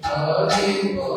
Hare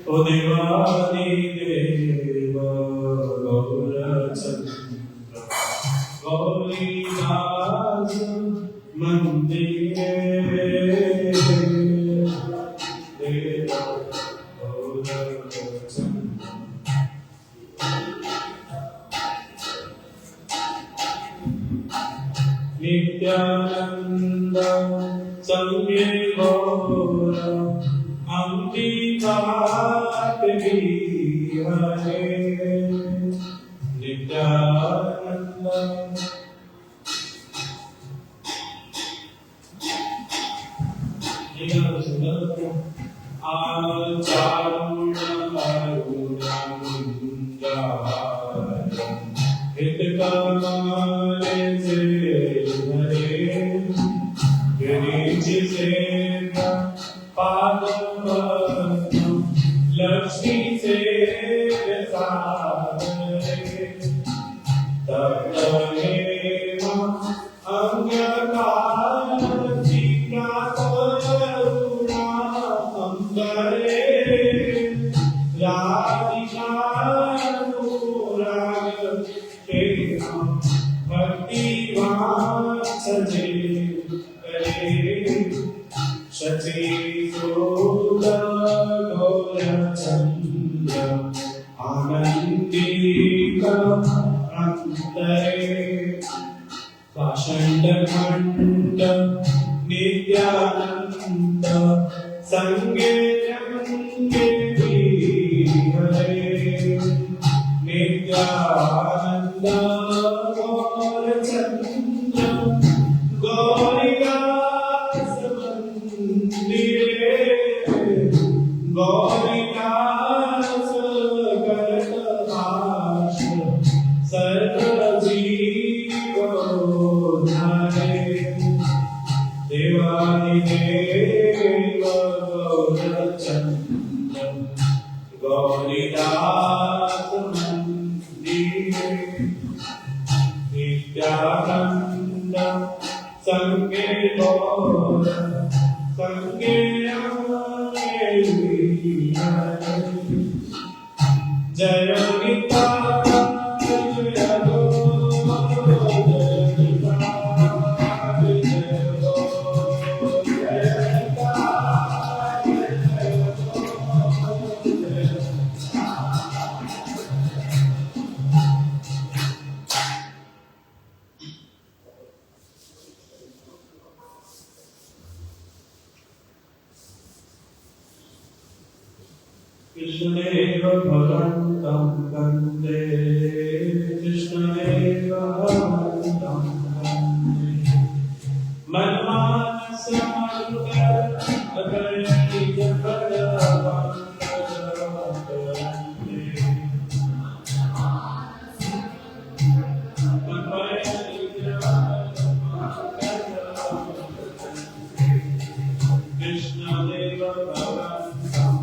O Devani Deva Gaurachandra Gauridas Mandire Deva Gaurachandra Nityananda Sangye Gaura Ambikapati Hare Nityananda Acharuna Arunamunda Hitkamale Se Hare Viriji Padam Lakshmi Se Sadhare Tattva Angakara Sita Saruna Ambare Radhika Anurag Krishna Bhakti Vatsaje Shati Sudha Gaurachandra Anandika Antare Vashanda Khanda Nityananda Sange Ange Hare Nityananda Gaurachandra Gauridas Gauridas Garatahasha Sarvajiva Dhare Devani Deva Gaurachandra Gauridas Mandire Nityananda Sange Gaura Sange Jaya Gita Jaya Go Jaya Gita Jaya Go Jaya Gita Krishnadeva Bhagantam Vande Krishnadeva Bhagantam Vande Manmanasa Maruga Agarati Japada Krishnadeva Bhagantam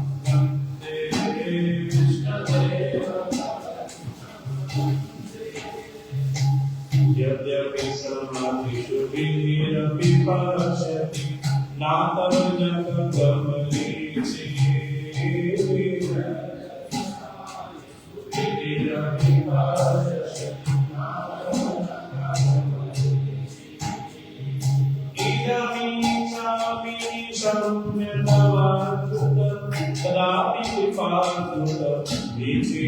Yadyapi Samadhishu Vihirapi Parashati Natav Jagagamalichi Vihirapi Parashati Idami Sami Samyatavadhuta Tadapi Vipadhuta Viti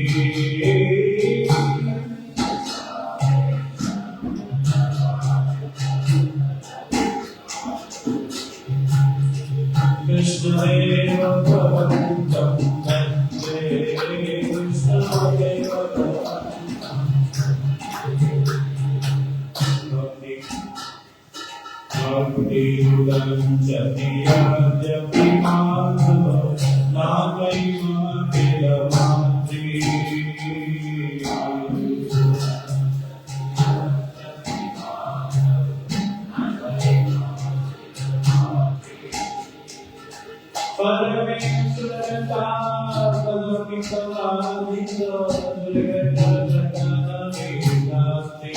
Krishnadeva Bhagantam Vande Krishnadeva Bhakti Udam Jatiyadya Vimadava Nagaima Vilamatri Parameshwarata Padamikaladita Durgata Jagana Vedati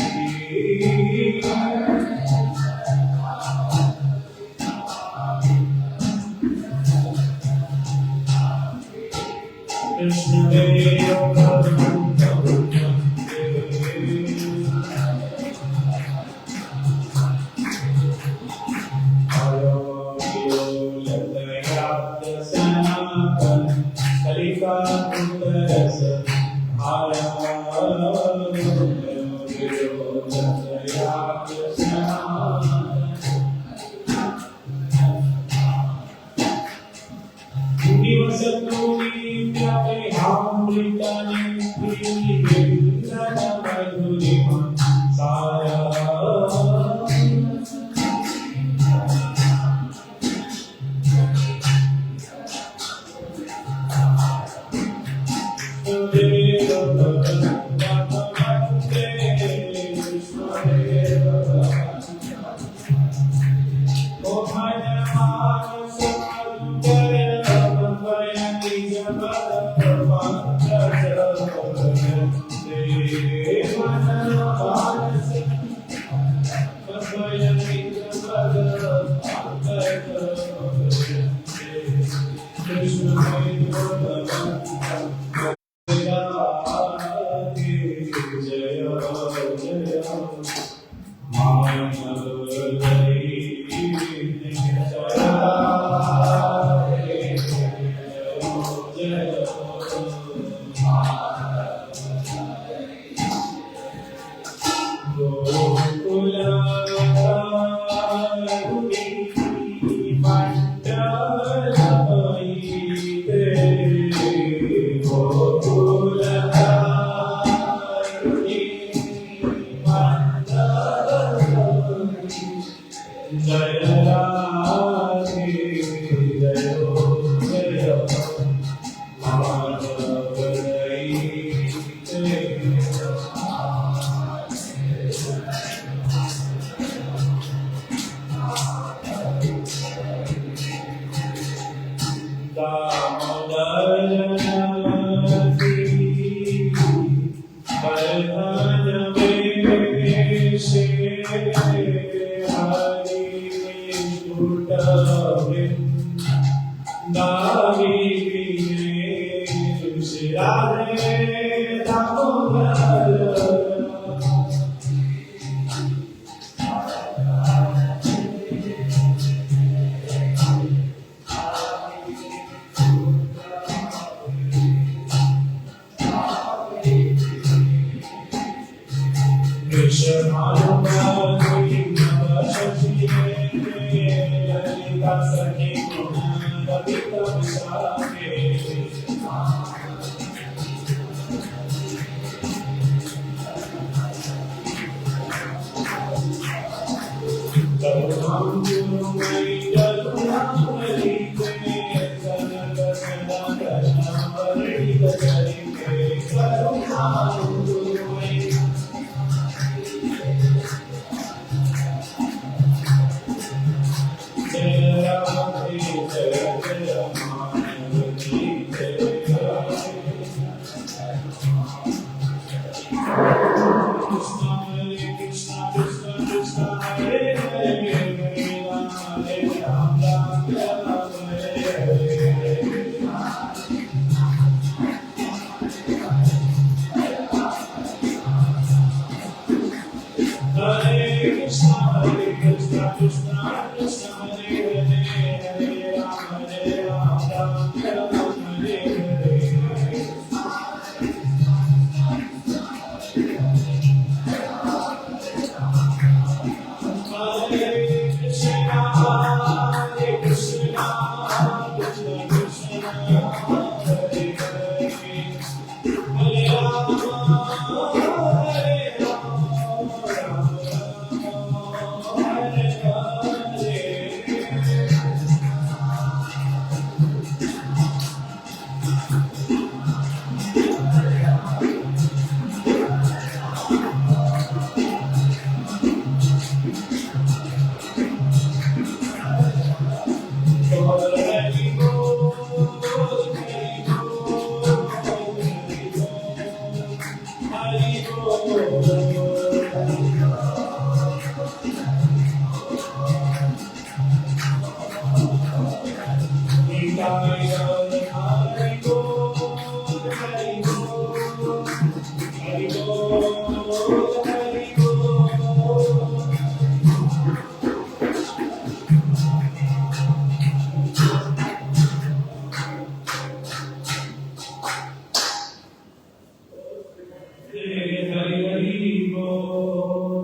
Hari Hari बोल।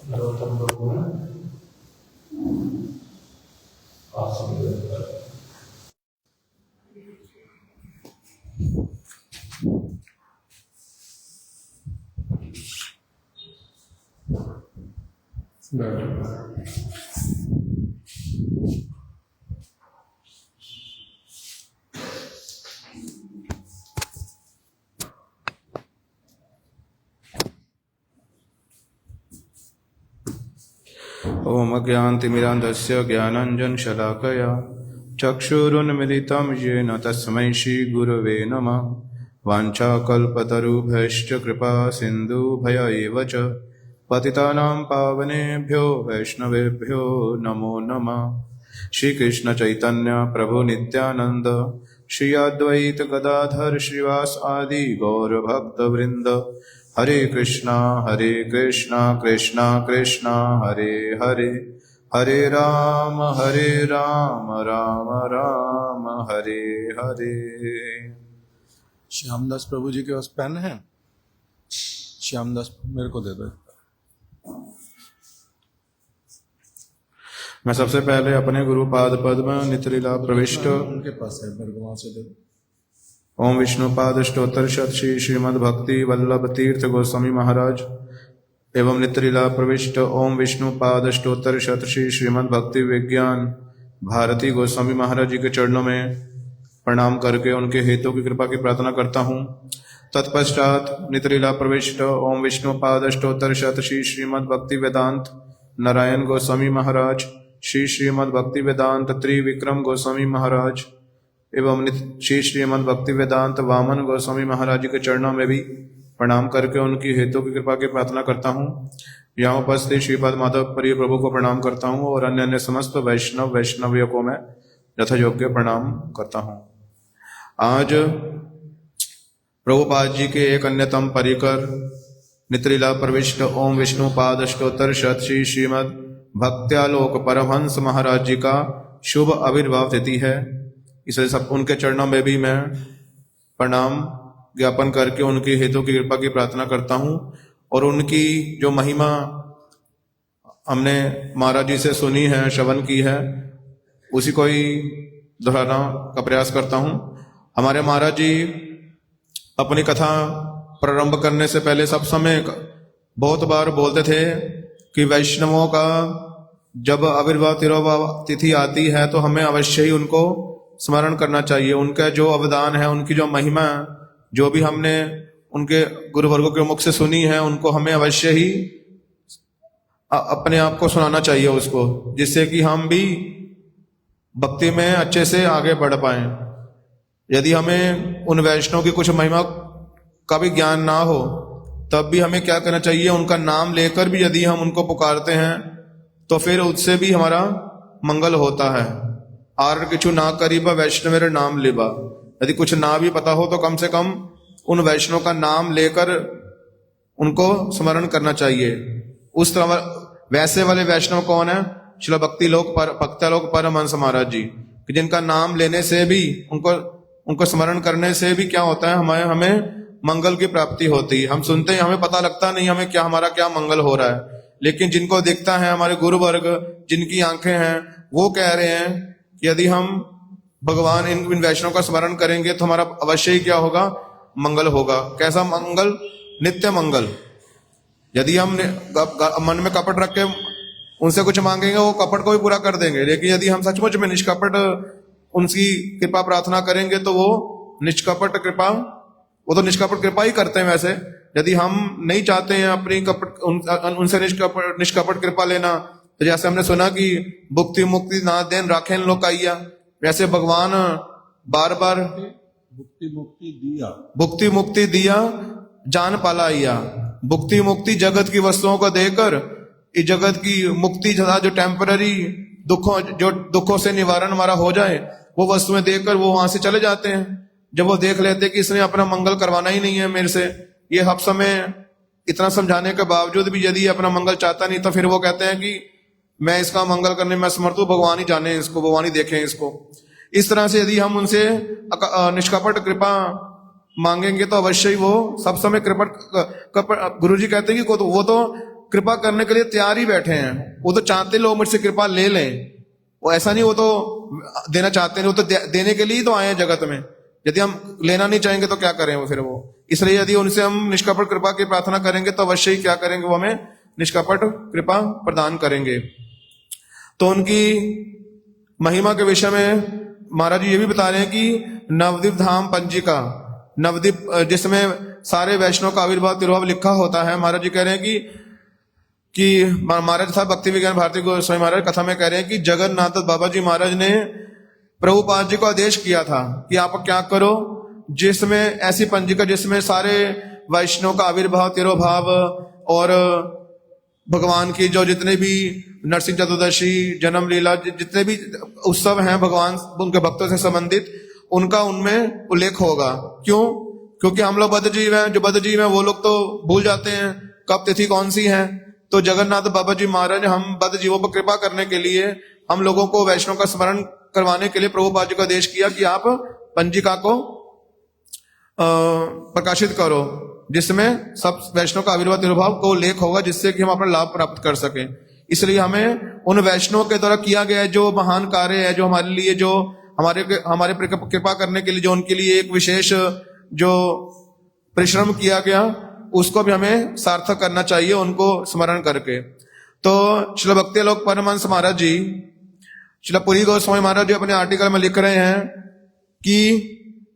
नरोत्तम प्रभु आसन ग्रहण करें। ओम अज्ञानतिमिरान्धस्य ज्ञानाञ्जनशलाकया चक्षुरुन्मिलितं येन तस्मै श्रीगुरवे नमः। वाञ्छाकल्पतरुभ्यश्च कृपा सिन्धुभ्य एव च पतितानां पावनेभ्यो वैष्णवेभ्यो नमो नमः। श्रीकृष्ण चैतन्य प्रभु नित्यानंद श्री अद्वैत गदाधर श्रीवास आदि गौर भक्त वृंद हरे कृष्णा कृष्णा कृष्णा हरे हरे हरे राम राम राम हरे हरे। श्यामदास प्रभु जी के पास पेन है? श्यामदास मेरे को दे दो। मैं सबसे पहले अपने गुरुपाद पद्म नित्यलीला प्रविष्ट उनके पास है, मेरे को वहां से दे दो। ओम विष्णुपाद अष्टोत्तर शत श्री श्रीमद् भक्ति वल्लभ तीर्थ गोस्वामी महाराज एवं नित्यलीला प्रविष्ट ओम विष्णुपाद अष्टोत्तर शत श्री श्रीमद् भक्ति विज्ञान भारती गोस्वामी महाराज जी के चरणों में प्रणाम करके उनके हेतु की कृपा की प्रार्थना करता हूँ। तत्पश्चात नित्यलीला प्रविष्ट ओम विष्णुपाद अष्टोत्तर शत श्री श्रीमद् भक्ति वेदांत नारायण गोस्वामी महाराज श्री श्रीमद् भक्ति वेदांत त्रिविक्रम गोस्वामी महाराज एवं श्री श्रीमद् भक्ति वेदांत वामन गोस्वामी महाराज जी के चरणों में भी प्रणाम करके उनकी हेतु की कृपा की प्रार्थना करता हूँ। यहाँ उपस्थित श्रीपाद माधव प्रिय प्रभु को प्रणाम करता हूँ और अन्य अन्य समस्त वैष्णवियों को मैं यथा योग्य प्रणाम करता हूँ। आज प्रभुपाद जी के एक अन्यतम परिकर नित्यलीला प्रविष्ट ओम विष्णुपाद अष्टोत्तर शत श्री श्रीमद् भक्त्यालोक परमहंस महाराज जी का शुभ आविर्भाव तिथि है। इसलिए सब उनके चरणों में भी मैं प्रणाम ज्ञापन करके उनकी हेतु की कृपा की प्रार्थना करता हूँ और उनकी जो महिमा हमने महाराज जी से सुनी है, श्रवण की है, उसी को ही दोहराना का प्रयास करता हूँ। हमारे महाराज जी अपनी कथा प्रारंभ करने से पहले सब समय बहुत बार बोलते थे कि वैष्णवों का जब आविर्भाव तिरुभाव तिथि आती है तो हमें अवश्य ही उनको स्मरण करना चाहिए। उनका जो अवदान है, उनकी जो महिमा, जो भी हमने उनके गुरुवर्गों के मुख से सुनी है, उनको हमें अवश्य ही अपने आप को सुनाना चाहिए उसको, जिससे कि हम भी भक्ति में अच्छे से आगे बढ़ पाए। यदि हमें उन वैष्णव की कुछ महिमा का भी ज्ञान ना हो तब भी हमें क्या करना चाहिए, उनका नाम लेकर भी यदि हम उनको पुकारते हैं तो फिर उससे भी हमारा मंगल होता है। आर किछु ना करीबा वैष्णवेर नाम लेबा। यदि कुछ ना भी पता हो तो कम से कम उन वैष्णव का नाम लेकर उनको स्मरण करना चाहिए। उस तरह वैसे वाले वैष्णव कौन है? श्रील भक्त्यालोक परमहंस महाराज जी, कि जिनका नाम लेने से भी उनको स्मरण करने से भी क्या होता है, हमें मंगल की प्राप्ति होती है। हम सुनते हैं, हमें पता लगता नहीं हमें क्या हमारा क्या मंगल हो रहा है, लेकिन जिनको देखता है हमारे गुरु वर्ग, जिनकी आंखें हैं, वो कह रहे हैं कि यदि हम भगवान इन वैष्णव का स्मरण करेंगे तो हमारा अवश्य ही क्या होगा, मंगल होगा। कैसा मंगल? नित्य मंगल। यदि हम मन में कपट रख के उनसे कुछ मांगेंगे, वो कपट को भी पूरा कर देंगे, लेकिन यदि हम सचमुच में निष्कपट उनकी कृपा प्रार्थना करेंगे तो वो निष्कपट कृपा ही करते हैं। वैसे यदि हम नहीं चाहते हैं अपनी उनसे निष्कपट कृपा लेना, तो जैसे हमने सुना कि भुक्ति मुक्ति ना देन राखें लोकाइया, वैसे भगवान बार बार भुक्ति मुक्ति दिया जान पालाइया। भुक्ति मुक्ति जगत की वस्तुओं को देकर, इस जगत की मुक्ति जो टेम्पररी दुखों से निवारण हमारा हो जाए, वो वस्तुएं देकर वो वहां से चले जाते हैं। जब वो देख लेते कि इसने अपना मंगल करवाना ही नहीं है मेरे से, ये हब समय इतना समझाने के बावजूद भी यदि अपना मंगल चाहता नहीं, तो फिर वो कहते हैं कि मैं इसका मंगल करने में समर्थ हूं, भगवान ही जाने इसको, भगवान ही देखें इसको। इस तरह से यदि हम उनसे निष्कपट कृपा मांगेंगे तो अवश्य ही वो सब समय गुरु जी कहते हैं कि वो तो कृपा करने के लिए तैयार ही बैठे हैं। वो तो चाहते लोग मुझसे कृपा ले लें, वो ऐसा नहीं, वो तो देना चाहते हैं, वो तो देने के लिए ही तो आए हैं जगत में। यदि हम लेना नहीं चाहेंगे तो क्या करें वो फिर वो। इसलिए यदि उनसे हम निष्कपट कृपा की प्रार्थना करेंगे तो अवश्य ही क्या करेंगे, वो हमें निष्कपट कृपा प्रदान करेंगे। तो उनकी महिमा के विषय में महाराज जी ये भी बता रहे हैं कि नवद्वीप धाम पंजिका, नवद्वीप जिसमें सारे वैष्णव का आविर्भाव तिरुभाव लिखा होता है। महाराज जी कह रहे हैं कि महाराज साहब भक्ति विज्ञान भारती गोस्वामी महाराज कथा में कह रहे हैं कि जगन्नाथ बाबा जी महाराज ने प्रभुपाद जी को आदेश किया था कि आप क्या करो, जिसमें ऐसी पंजिका जिसमें सारे वैष्णव का आविर्भाव तिरुभाव और भगवान की जो जितने भी नरसिंह चतुर्दशी, जन्म लीला, जितने भी उत्सव हैं भगवान उनके भक्तों से संबंधित, उनका उनमें उल्लेख होगा। क्यों? क्योंकि हम लोग बद्ध जीव हैं, जो बद्ध जीव हैं वो लोग तो भूल जाते हैं कब तिथि कौन सी है। तो जगन्नाथ बाबा जी महाराज हम बद्ध जीवों पर कृपा करने के लिए, हम लोगों को वैष्णव का स्मरण करवाने के लिए प्रभुपाद जी को आदेश किया कि आप पंजिका को प्रकाशित करो, जिसमें सब वैष्णव का आविर्भाव तिरुभाव को उल्लेख होगा, जिससे कि हम अपना लाभ प्राप्त कर सकें। इसलिए हमें उन वैष्णव के द्वारा किया गया जो महान कार्य है, जो हमारे लिए, जो हमारे कृपा करने के लिए जो उनके लिए एक विशेष जो परिश्रम किया गया, उसको भी हमें सार्थक करना चाहिए उनको स्मरण करके। तो श्रील भक्ति लोक परमहंस महाराज जी, श्रील पुरी गोस्वामी महाराज जी अपने आर्टिकल में लिख रहे हैं कि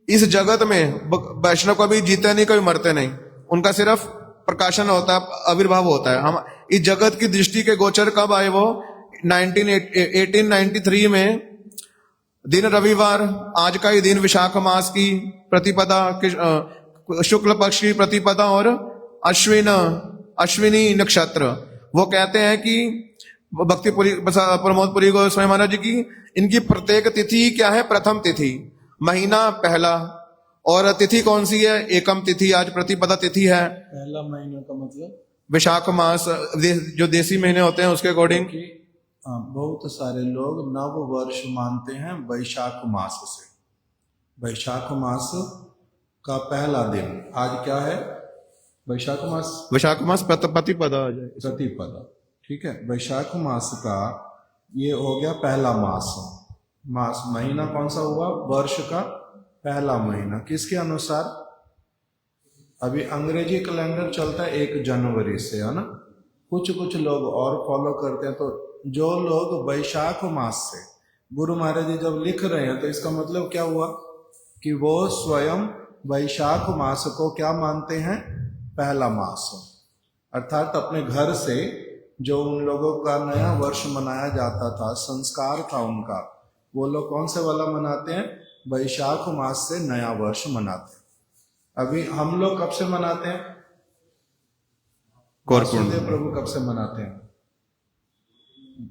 इस जगत में वैष्णव कभी जीते नहीं, कभी मरते नहीं, उनका सिर्फ प्रकाशन होता है, आविर्भाव होता है। हम इस जगत की दृष्टि के गोचर कब आए? वो 1893 में दिन रविवार, आज का ही दिन विशाख मास की प्रतिपदा, शुक्ल पक्ष की प्रतिपदा और अश्विनी नक्षत्र। वो कहते हैं कि भक्ति प्रमोद पुरी गोस्वामी महाराज जी की इनकी प्रत्येक तिथि क्या है? प्रथम तिथि, महीना पहला, और तिथि कौन सी है? एकम तिथि। आज प्रतिपदा तिथि है। पहला महीने का मतलब विशाख मास, जो देसी महीने होते हैं उसके अकॉर्डिंग। बहुत सारे लोग नव वर्ष मानते हैं वैशाख मास से। वैशाख मास का पहला दिन आज क्या है? वैशाख मास प्रतिपदा आ जाए, प्रतिपदा, ठीक है। वैशाख मास का ये हो गया पहला मास। महीना कौन सा हुआ? वर्ष का पहला महीना। किसके अनुसार? अभी अंग्रेजी कैलेंडर चलता है 1 जनवरी से, है ना। कुछ लोग और फॉलो करते हैं। तो जो लोग वैशाख मास से, गुरु महाराज जी जब लिख रहे हैं तो इसका मतलब क्या हुआ कि वो स्वयं वैशाख मास को क्या मानते हैं? पहला मास। अर्थात अपने घर से जो उन लोगों का नया वर्ष मनाया जाता था, संस्कार था उनका, वो लोग कौन से वाला मनाते हैं? वैशाख मास से नया वर्ष मनाते हैं। अभी हम लोग कब से मनाते हैं? वासुदेव प्रभु कब से मनाते हैं?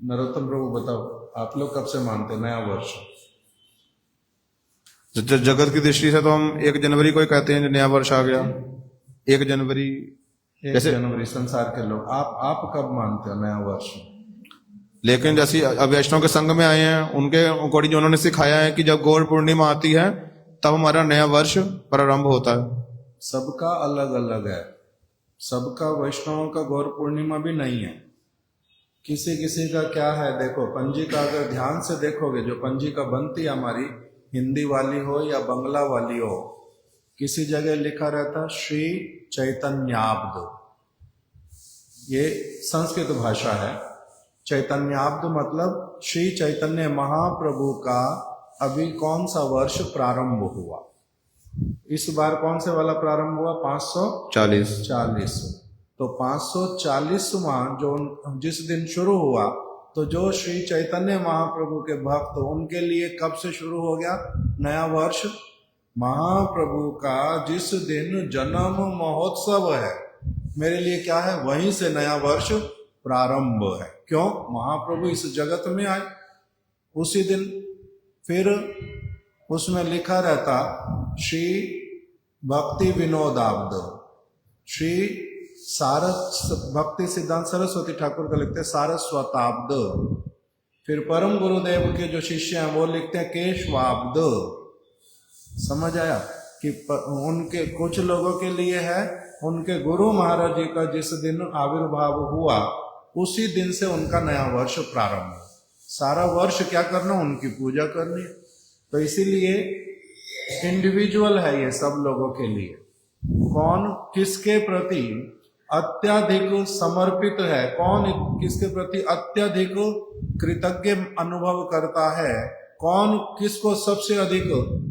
नरोत्तम प्रभु बताओ, आप लोग कब से मानते हैं नया वर्ष? जगत की दृष्टि से तो हम 1 जनवरी को ही कहते हैं नया वर्ष आ गया। 1 जनवरी, 1 जनवरी संसार के लोग। आप कब मानते हो नया वर्ष? लेकिन जैसे अब वैष्णव के संघ में आए हैं, उनके अकॉर्डिंग उन्होंने सिखाया है कि जब गौर पूर्णिमा आती है तब हमारा नया वर्ष प्रारंभ होता है। सबका अलग अलग है, सबका वैष्णवों का गौर पूर्णिमा भी नहीं है। किसी किसी का क्या है, देखो पंजिका अगर ध्यान से देखोगे, जो पंजिका बनती है हमारी, हिंदी वाली हो या बंगला वाली हो, किसी जगह लिखा रहता श्री चैतन्याब्द। ये संस्कृत भाषा है। चैतन्याब्द मतलब श्री चैतन्य महाप्रभु का अभी कौन सा वर्ष प्रारंभ हुआ। इस बार कौन से वाला प्रारंभ हुआ? 540। तो 540वां जो जिस दिन शुरू हुआ, तो जो श्री चैतन्य महाप्रभु के भक्त, उनके लिए कब से शुरू हो गया नया वर्ष? महाप्रभु का जिस दिन जन्म महोत्सव है, मेरे लिए क्या है? वहीं से नया वर्ष प्रारंभ है। क्यों? महाप्रभु इस जगत में आए उसी दिन। फिर उसमें लिखा रहता श्री भक्ति विनोदाब्द, श्री भक्ति सिद्धांत सरस्वती ठाकुर का लिखते हैं सारस्वताब्द। फिर परम गुरुदेव के जो शिष्य हैं वो लिखते हैं केशवाब्द। समझ आया कि उनके कुछ लोगों के लिए है, उनके गुरु महाराज जी का जिस दिन आविर्भाव हुआ उसी दिन से उनका नया वर्ष प्रारंभ हुआ। सारा वर्ष क्या करना, उनकी पूजा करनी। तो इसीलिए इंडिविजुअल है ये सब लोगों के लिए, कौन किसके प्रति अत्यधिक समर्पित है, कौन किसके प्रति अत्यधिक कृतज्ञ अनुभव करता है, कौन किसको सबसे अधिक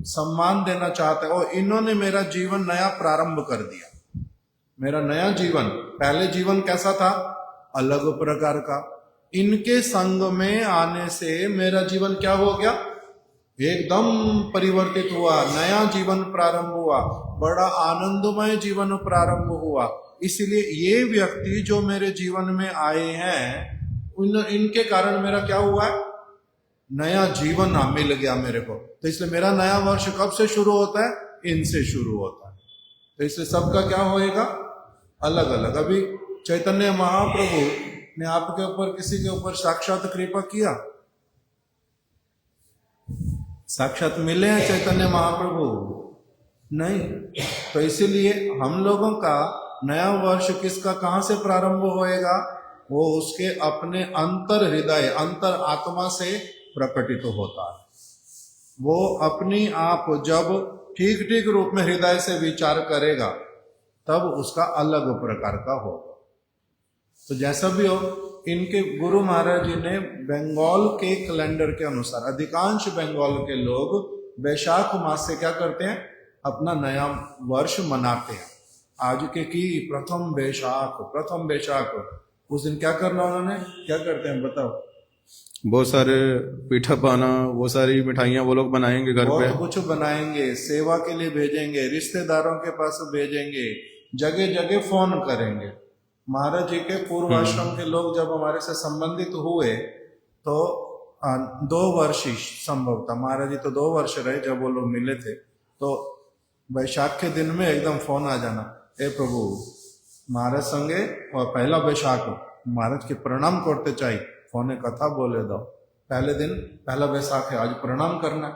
सम्मान देना चाहता है। और इन्होंने मेरा जीवन नया प्रारंभ कर दिया। मेरा नया जीवन, पहले जीवन कैसा था, अलग प्रकार का। इनके संग में आने से मेरा जीवन क्या हो गया, एकदम परिवर्तित हुआ, नया जीवन प्रारंभ हुआ, बड़ा आनंदमय जीवन प्रारंभ हुआ। इसलिए ये व्यक्ति जो मेरे जीवन में आए हैं इनके कारण मेरा क्या हुआ है, नया जीवन मिल गया मेरे को। तो इसलिए मेरा नया वर्ष कब से शुरू होता है, इनसे शुरू होता है। तो इसलिए सबका क्या होएगा, अलग अलग। अभी चैतन्य महाप्रभु ने आपके ऊपर, किसी के ऊपर साक्षात कृपा किया, साक्षात मिले हैं चैतन्य महाप्रभु? नहीं। तो इसीलिए हम लोगों का नया वर्ष किसका, कहां से प्रारंभ होएगा, वो उसके अपने अंतर हृदय, अंतर आत्मा से प्रकटित होता है। वो अपनी आप जब ठीक ठीक रूप में हृदय से विचार करेगा तब उसका अलग प्रकार का होगा। तो जैसा भी हो, इनके गुरु महाराज जी ने बंगाल के कैलेंडर के अनुसार, अधिकांश बंगाल के लोग वैशाख मास से क्या करते हैं, अपना नया वर्ष मनाते हैं। आज के की प्रथम वैशाख, उस दिन क्या करना उन्होंने, क्या करते हैं बताओ? बहुत सारे पीठा पाना, वो सारी मिठाइयाँ वो लोग बनाएंगे घर पे, बहुत कुछ बनाएंगे, सेवा के लिए भेजेंगे, रिश्तेदारों के पास भेजेंगे, जगह जगह फोन करेंगे। महाराज जी के पूर्व आश्रम के लोग जब हमारे से संबंधित हुए तो 2 वर्ष ही संभव था, महाराज जी तो 2 वर्ष रहे जब वो लोग मिले थे। तो वैशाख के दिन में एकदम फोन आ जाना, ए प्रभु महाराज संगे और पहला वैशाख महाराज के प्रणाम करते चाहिए, फोने कथा बोले दो, पहले दिन पहला वैशाख है, आज प्रणाम करना,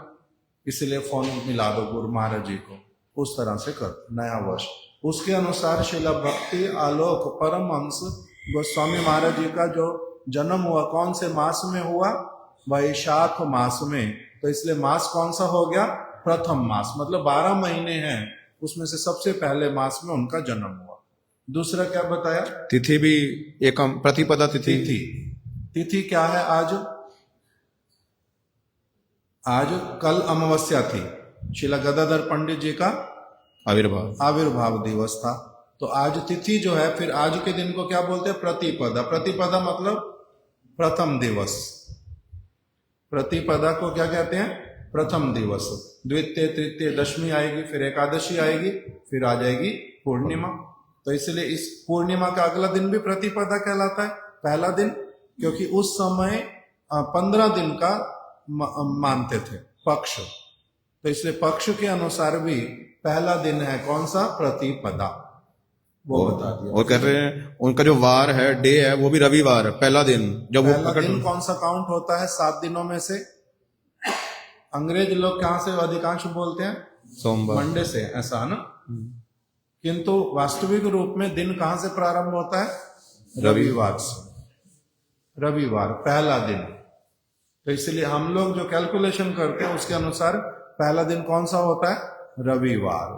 इसलिए फोन मिला दो गुरु महाराज जी को। उस तरह से कर नया वर्ष। उसके अनुसार शिला भक्ति आलोक परमहंस गोस्वामी महाराज जी का जो जन्म हुआ कौन से मास में हुआ, वैशाख मास में। तो इसलिए मास कौन सा हो गया, प्रथम मास, मतलब 12 महीने हैं, उसमें से सबसे पहले मास में उनका जन्म हुआ। दूसरा क्या बताया, तिथि भी एकम प्रतिपदा तिथि। तिथि क्या है, आज कल अमावस्या थी, शिला गदाधर पंडित जी का आविर्भाव दिवस था। तो आज तिथि जो है, फिर आज के दिन को क्या बोलते हैं, प्रतिपदा। प्रतिपदा मतलब प्रथम दिवस, प्रतिपदा को क्या कहते हैं, प्रथम दिवस। द्वितीय तृतीय दशमी आएगी, फिर एकादशी आएगी, फिर आ जाएगी पूर्णिमा। तो इसलिए इस पूर्णिमा का अगला दिन भी प्रतिपदा कहलाता है, पहला दिन, क्योंकि उस समय 15 दिन का मानते थे पक्ष। तो इसलिए पक्ष के अनुसार भी पहला दिन है कौन सा, प्रतिपदा, वो बता दिया। और कह रहे हैं उनका जो वार है, डे है, वो भी रविवार, पहला दिन। जब पहला दिन कौन सा काउंट होता है 7 दिनों में से? अंग्रेज लोग कहां से अधिकांश बोलते हैं, सोमवार, मंडे से, ऐसा है ना। किंतु वास्तविक रूप में दिन कहां से प्रारंभ होता है, रविवार से। रविवार पहला दिन। तो इसलिए हम लोग जो कैलकुलेशन करते हैं उसके अनुसार पहला दिन कौन सा होता है, रविवार।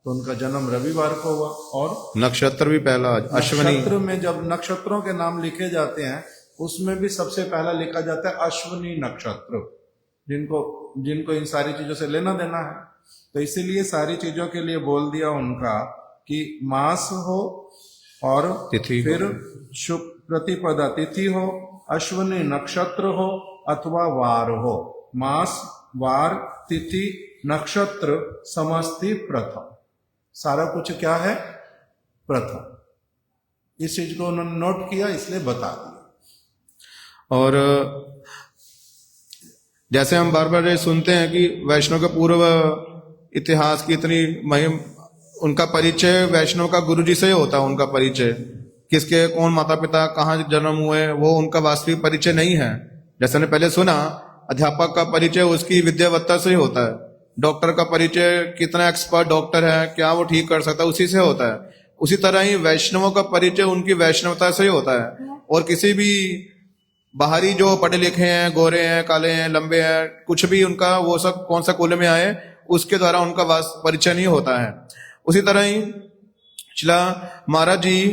तो उनका जन्म रविवार को हुआ। और नक्षत्र भी पहला अश्विनी। नक्षत्र में जब नक्षत्रों के नाम लिखे जाते हैं उसमें भी सबसे पहला लिखा जाता है अश्विनी नक्षत्र, जिनको इन सारी चीजों से लेना देना है। तो इसीलिए सारी चीजों के लिए बोल दिया उनका कि मास हो और तिथि, फिर शुभ प्रतिपदा तिथि हो, अश्विनी नक्षत्र हो अथवा वार हो। मास, वार, तिथि, नक्षत्र समस्ती प्रथम, सारा कुछ क्या है, प्रथम। इस चीज को उन्होंने नोट किया, इसलिए बता दिया। और जैसे हम बार बार ये सुनते हैं कि वैष्णव के पूर्व इतिहास की इतनी महिम, उनका परिचय वैष्णव का गुरु जी से ही होता है। उनका परिचय किसके कौन माता पिता कहाँ जन्म हुए वो उनका वास्तविक परिचय नहीं है। जैसे हमने पहले सुना, अध्यापक का परिचय उसकी विद्यावत्ता से ही होता है। डॉक्टर का परिचय कितना एक्सपर्ट डॉक्टर है, क्या वो ठीक कर सकता है, उसी से होता है। उसी तरह ही वैष्णवों का परिचय उनकी वैष्णवता से ही होता है। और किसी भी बाहरी जो पढ़े लिखे हैं, गोरे हैं, काले हैं, लंबे हैं, कुछ भी उनका वो सब कौन सा कुल में आए उसके द्वारा उनका परिचय नहीं होता है। उसी तरह ही शिला महाराज जी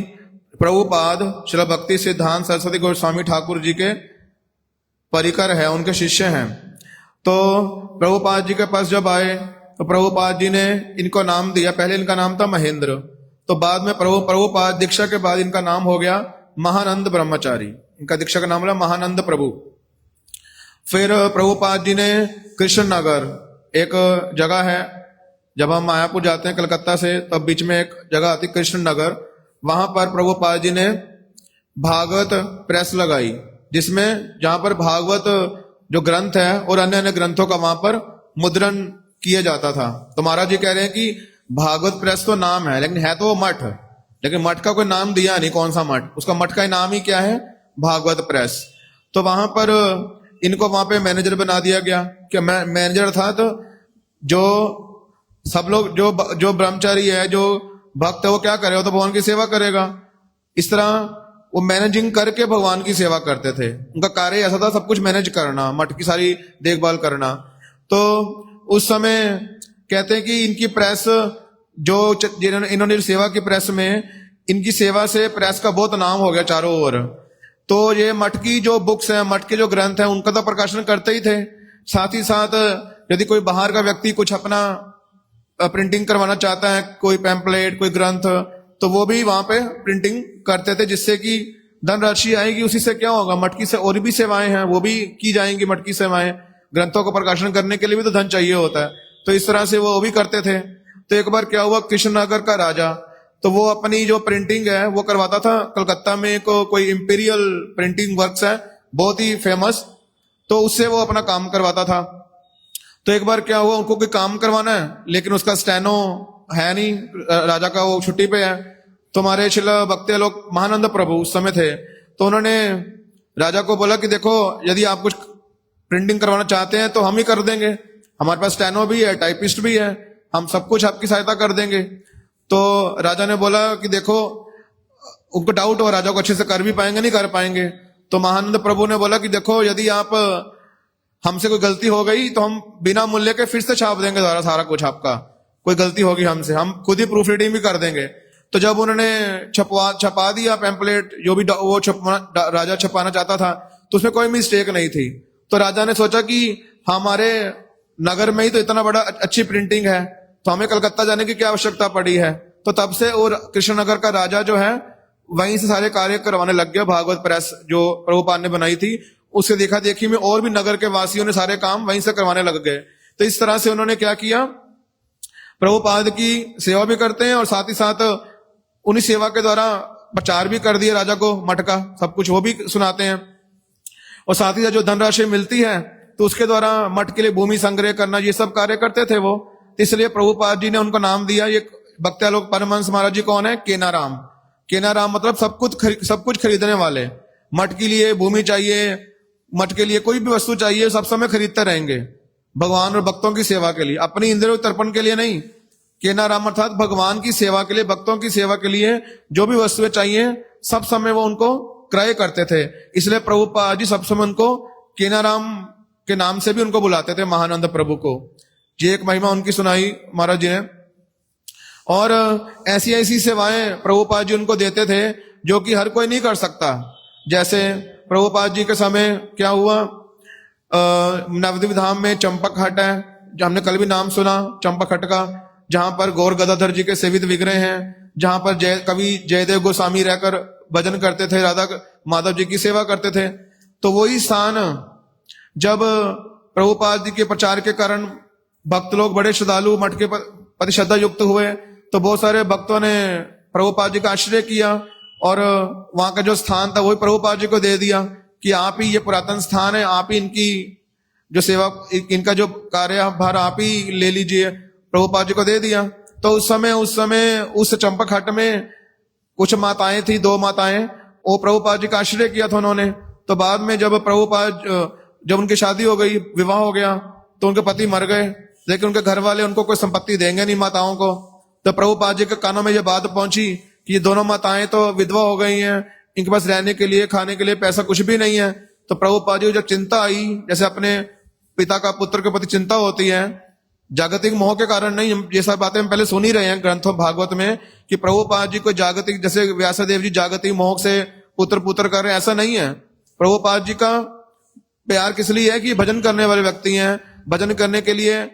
प्रभुपाद शिला भक्ति सिद्धांत सरस्वती गोस्वामी ठाकुर जी के परिकर है, उनके शिष्य हैं। तो प्रभुपाद जी के पास जब आए तो प्रभुपाद जी ने इनको नाम दिया। पहले इनका नाम था महेंद्र, तो बाद में प्रभुपाद दीक्षा के बाद इनका नाम हो गया महानंद ब्रह्मचारी। इनका दीक्षा का नाम है महानंद प्रभु। फिर प्रभुपाद जी ने कृष्ण नगर, एक जगह है, जब हम मायापुर जाते हैं कलकत्ता से तब बीच में एक जगह आती कृष्ण नगर, वहां पर प्रभुपाद जी ने भागवत प्रेस लगाई, जिसमें जहां पर भागवत जो ग्रंथ है और अन्य अन्य ग्रंथों का वहां पर मुद्रण किया जाता था। तो महाराज जी कह रहे हैं कि भागवत प्रेस तो नाम है, लेकिन है तो वो मठ, लेकिन मठ का कोई नाम दिया नहीं, कौन सा मठ, उसका मठ का नाम ही क्या है, भागवत प्रेस। तो वहां पर इनको वहां पे मैनेजर बना दिया गया कि मैनेजर अर्थात जो सब लोग जो ब्रह्मचारी है, जो भक्त है, वो क्या करे, वो तो भगवान की सेवा करेगा। इस तरह वो मैनेजिंग करके भगवान की सेवा करते थे। उनका कार्य ऐसा था, सब कुछ मैनेज करना, मठ की सारी देखभाल करना। तो उस समय कहते हैं कि इनकी प्रेस जो इन्होंने सेवा की प्रेस में, इनकी सेवा से प्रेस का बहुत नाम हो गया चारों ओर। तो ये मठ की जो बुक्स हैं, मठ के जो ग्रंथ हैं, उनका तो प्रकाशन करते ही थे। साथ ही साथ यदि कोई बाहर का व्यक्ति कुछ अपना प्रिंटिंग करवाना चाहता है, कोई पैम्पलेट, कोई ग्रंथ, तो वो भी वहां पे प्रिंटिंग करते थे, जिससे कि धनराशि आएगी। उसी से क्या होगा, मठ की से और भी सेवाएं हैं वो भी की जाएंगी। मठ की सेवाएं, ग्रंथों को प्रकाशन करने के लिए भी तो धन चाहिए होता है, तो इस तरह से वो भी करते थे। तो एक बार क्या हुआ, कृष्णनगर का राजा, तो वो अपनी जो प्रिंटिंग है वो करवाता था कलकत्ता में, कोई इंपीरियल प्रिंटिंग वर्क्स है बहुत ही फेमस, तो उससे वो अपना काम करवाता था। तो एक बार क्या हुआ, उनको कोई काम करवाना है, लेकिन उसका स्टेनो है नहीं, राजा का वो छुट्टी पे है। तो हमारे शिला भक्ति लोग महानंद प्रभु उस समय थे, तो उन्होंने राजा को बोला कि देखो, यदि आप कुछ प्रिंटिंग करवाना चाहते हैं तो हम ही कर देंगे, हमारे पास स्टेनो भी है, टाइपिस्ट भी है, हम सब कुछ आपकी सहायता कर देंगे। तो राजा ने बोला कि देखो, उनको डाउट हो राजा को अच्छे से कर भी पाएंगे नहीं कर पाएंगे। तो महानंद प्रभु ने बोला कि देखो, यदि आप हमसे कोई गलती हो गई तो हम बिना मूल्य के फिर से छाप देंगे दोबारा सारा कुछ, आपका कोई गलती होगी हमसे, हम खुद ही प्रूफ रीडिंग भी कर देंगे। तो जब उन्होंने छपा दिया पैम्पलेट, जो भी वो राजा छपाना चाहता था, तो उसमें कोई मिस्टेक नहीं थी। तो राजा ने सोचा कि हमारे नगर में ही तो इतना बड़ा अच्छी प्रिंटिंग है, तो हमें कलकत्ता जाने की क्या आवश्यकता पड़ी है। तो तब से और कृष्णनगर का राजा जो है वहीं से सारे कार्य करवाने लग गया। भागवत प्रेस जो प्रभुपाद ने बनाई थी, उससे देखा देखी में और भी नगर के वासियों ने सारे काम वहीं से करवाने लग गए। तो इस तरह से उन्होंने क्या किया, प्रभुपाद की सेवा भी करते हैं और साथ ही साथ उन्हीं सेवा के द्वारा प्रचार भी कर दिया राजा को, मठ का सब कुछ वो भी सुनाते हैं। और साथ ही साथ जो धनराशि मिलती है तो उसके द्वारा मठ के लिए भूमि संग्रह करना, ये सब कार्य करते थे वो। इसलिए प्रभुपाद जी ने उनको नाम दिया। ये भक्त्यालोक परमहंस महाराज जी कौन है, केनाराम। केनाराम मतलब सब कुछ खरीदने वाले। मठ के लिए भूमि चाहिए, मठ के लिए कोई भी वस्तु चाहिए, सब समय खरीदते रहेंगे भगवान और भक्तों की सेवा के लिए, अपनी इंद्रियों तर्पण के लिए नहीं। केनाराम अर्थात भगवान की सेवा के लिए, भक्तों की सेवा के लिए जो भी वस्तुएं चाहिए सब समय वो उनको क्रय करते थे। इसलिए प्रभुपाद जी सब समय उनको केनाराम के नाम से भी उनको बुलाते थे, महानंद प्रभु को। ये एक महिमा उनकी सुनाई महाराज जी ने। और ऐसी ऐसी सेवाएं प्रभुपाद जी उनको देते थे जो कि हर कोई नहीं कर सकता। जैसे प्रभुपाद जी के समय क्या हुआ, नवद्वीप धाम में चंपक हट है, जो हमने कल भी नाम सुना चंपक हट का, जहां पर गौर गदाधर जी के सेवित विग्रह हैं, जहां पर कवि जयदेव गोस्वामी रहकर भजन करते थे, राधा माधव जी की सेवा करते थे। तो वही स्थान जब प्रभुपाद जी के प्रचार के कारण भक्त लोग बड़े श्रद्धालु मठ के प्रति श्रद्धा युक्त हुए, तो बहुत सारे भक्तों ने प्रभुपाद जी का आश्रय किया और वहां का जो स्थान था वही प्रभुपाद जी को दे दिया कि आप ही ये पुरातन स्थान है, आप ही इनकी जो सेवा, इनका जो कार्य भार आप ही ले लीजिए। प्रभुपाद जी को दे दिया। तो उस समय उस चंपाघाट में कुछ माताएं थी, 2 माताएं, वो प्रभुपाद जी का आश्रय किया था उन्होंने। तो बाद में जब प्रभुपाद, जब उनकी शादी हो गई, विवाह हो गया, तो उनके पति मर गए, लेकिन उनके घर वाले उनको कोई संपत्ति देंगे नहीं माताओं को। तो प्रभुपाद जी के कानों में ये बात पहुंची कि ये दोनों माताएं तो विधवा हो गई हैं, इनके पास रहने के लिए, खाने के लिए पैसा कुछ भी नहीं है। तो प्रभुपाद जी को जब चिंता आई, जैसे अपने पिता का पुत्र के प्रति चिंता होती है, जागतिक मोह के कारण नहीं, ये सब बातें हम पहले सुन ही रहे हैं ग्रंथों भागवत में कि प्रभुपाद जी को जागतिक, जैसे व्यासदेव जी जागतिक मोह से पुत्र कर रहे हैं, ऐसा नहीं है। प्रभुपाद जी का प्यार किस लिए है कि भजन करने वाले व्यक्ति हैं, भजन करने के लिए।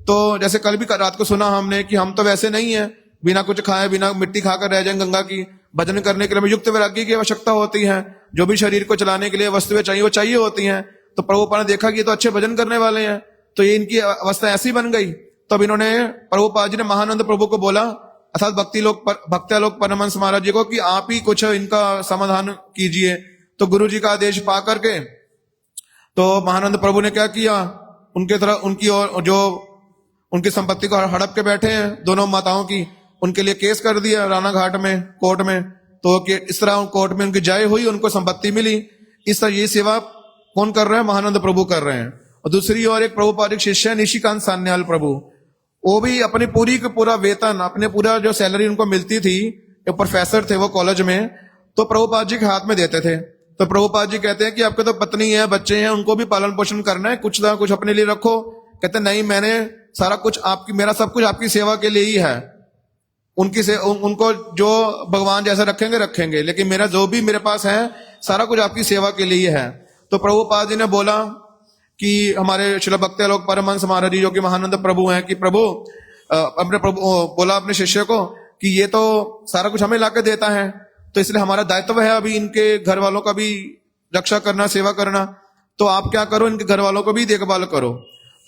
तो जैसे कल भी रात को सुना हमने कि हम तो वैसे नहीं है, बिना कुछ खाए, बिना मिट्टी खाकर रह जाए गंगा की। भजन करने के लिए युक्त वैराग्य की आवश्यकता होती है, जो भी शरीर को चलाने के लिए वस्तुएं चाहिए वो चाहिए होती हैं। तो प्रभुपाद ने देखा कि ये तो अच्छे भजन करने वाले हैं, तो ये इनकी अवस्था ऐसी बन गई। तब इन्होंने, प्रभुपाद जी ने महानंद प्रभु को बोला, अर्थात भक्त्यालोक परमहंस महाराज जी को, कि आप ही कुछ इनका समाधान कीजिए। तो गुरु जी का आदेश पा करके तो महानंद प्रभु ने क्या किया, उनके तरफ, उनकी और जो उनकी संपत्ति को हड़प के बैठे हैं दोनों माताओं की, उनके लिए केस कर दिया राणा घाट में, कोर्ट में। तो इस तरह कोर्ट में उनकी जय हुई, उनको संपत्ति मिली। इस तरह ये सेवा कौन कर रहे हैं? महानंद प्रभु कर रहे हैं। और दूसरी ओर एक प्रभुपाद शिष्य है निशिकांत सान्याल प्रभु, वो भी अपनी पूरा वेतन, अपने पूरा जो सैलरी उनको मिलती थी, एक प्रोफेसर थे वो कॉलेज में, तो प्रभुपाद जी के हाथ में देते थे। तो प्रभुपाद जी कहते हैं कि आपके तो पत्नी है, बच्चे हैं, उनको भी पालन पोषण करना है, कुछ ना कुछ अपने लिए रखो। कहते नहीं, मैंने सारा कुछ आपकी, मेरा सब कुछ आपकी सेवा के लिए ही है। उनको जो भगवान जैसा रखेंगे, लेकिन मेरा जो भी मेरे पास है सारा कुछ आपकी सेवा के लिए है। तो प्रभुपाद जी ने बोला कि हमारे श्रील भक्त्यालोक परमहंस महाराज जी जो कि महानंद प्रभु हैं, कि प्रभु बोला अपने शिष्य को कि ये तो सारा कुछ हमें लाके देता है, तो इसलिए हमारा दायित्व है अभी इनके घर वालों का भी रक्षा करना, सेवा करना। तो आप क्या करो, इनके घर वालों को भी देखभाल करो।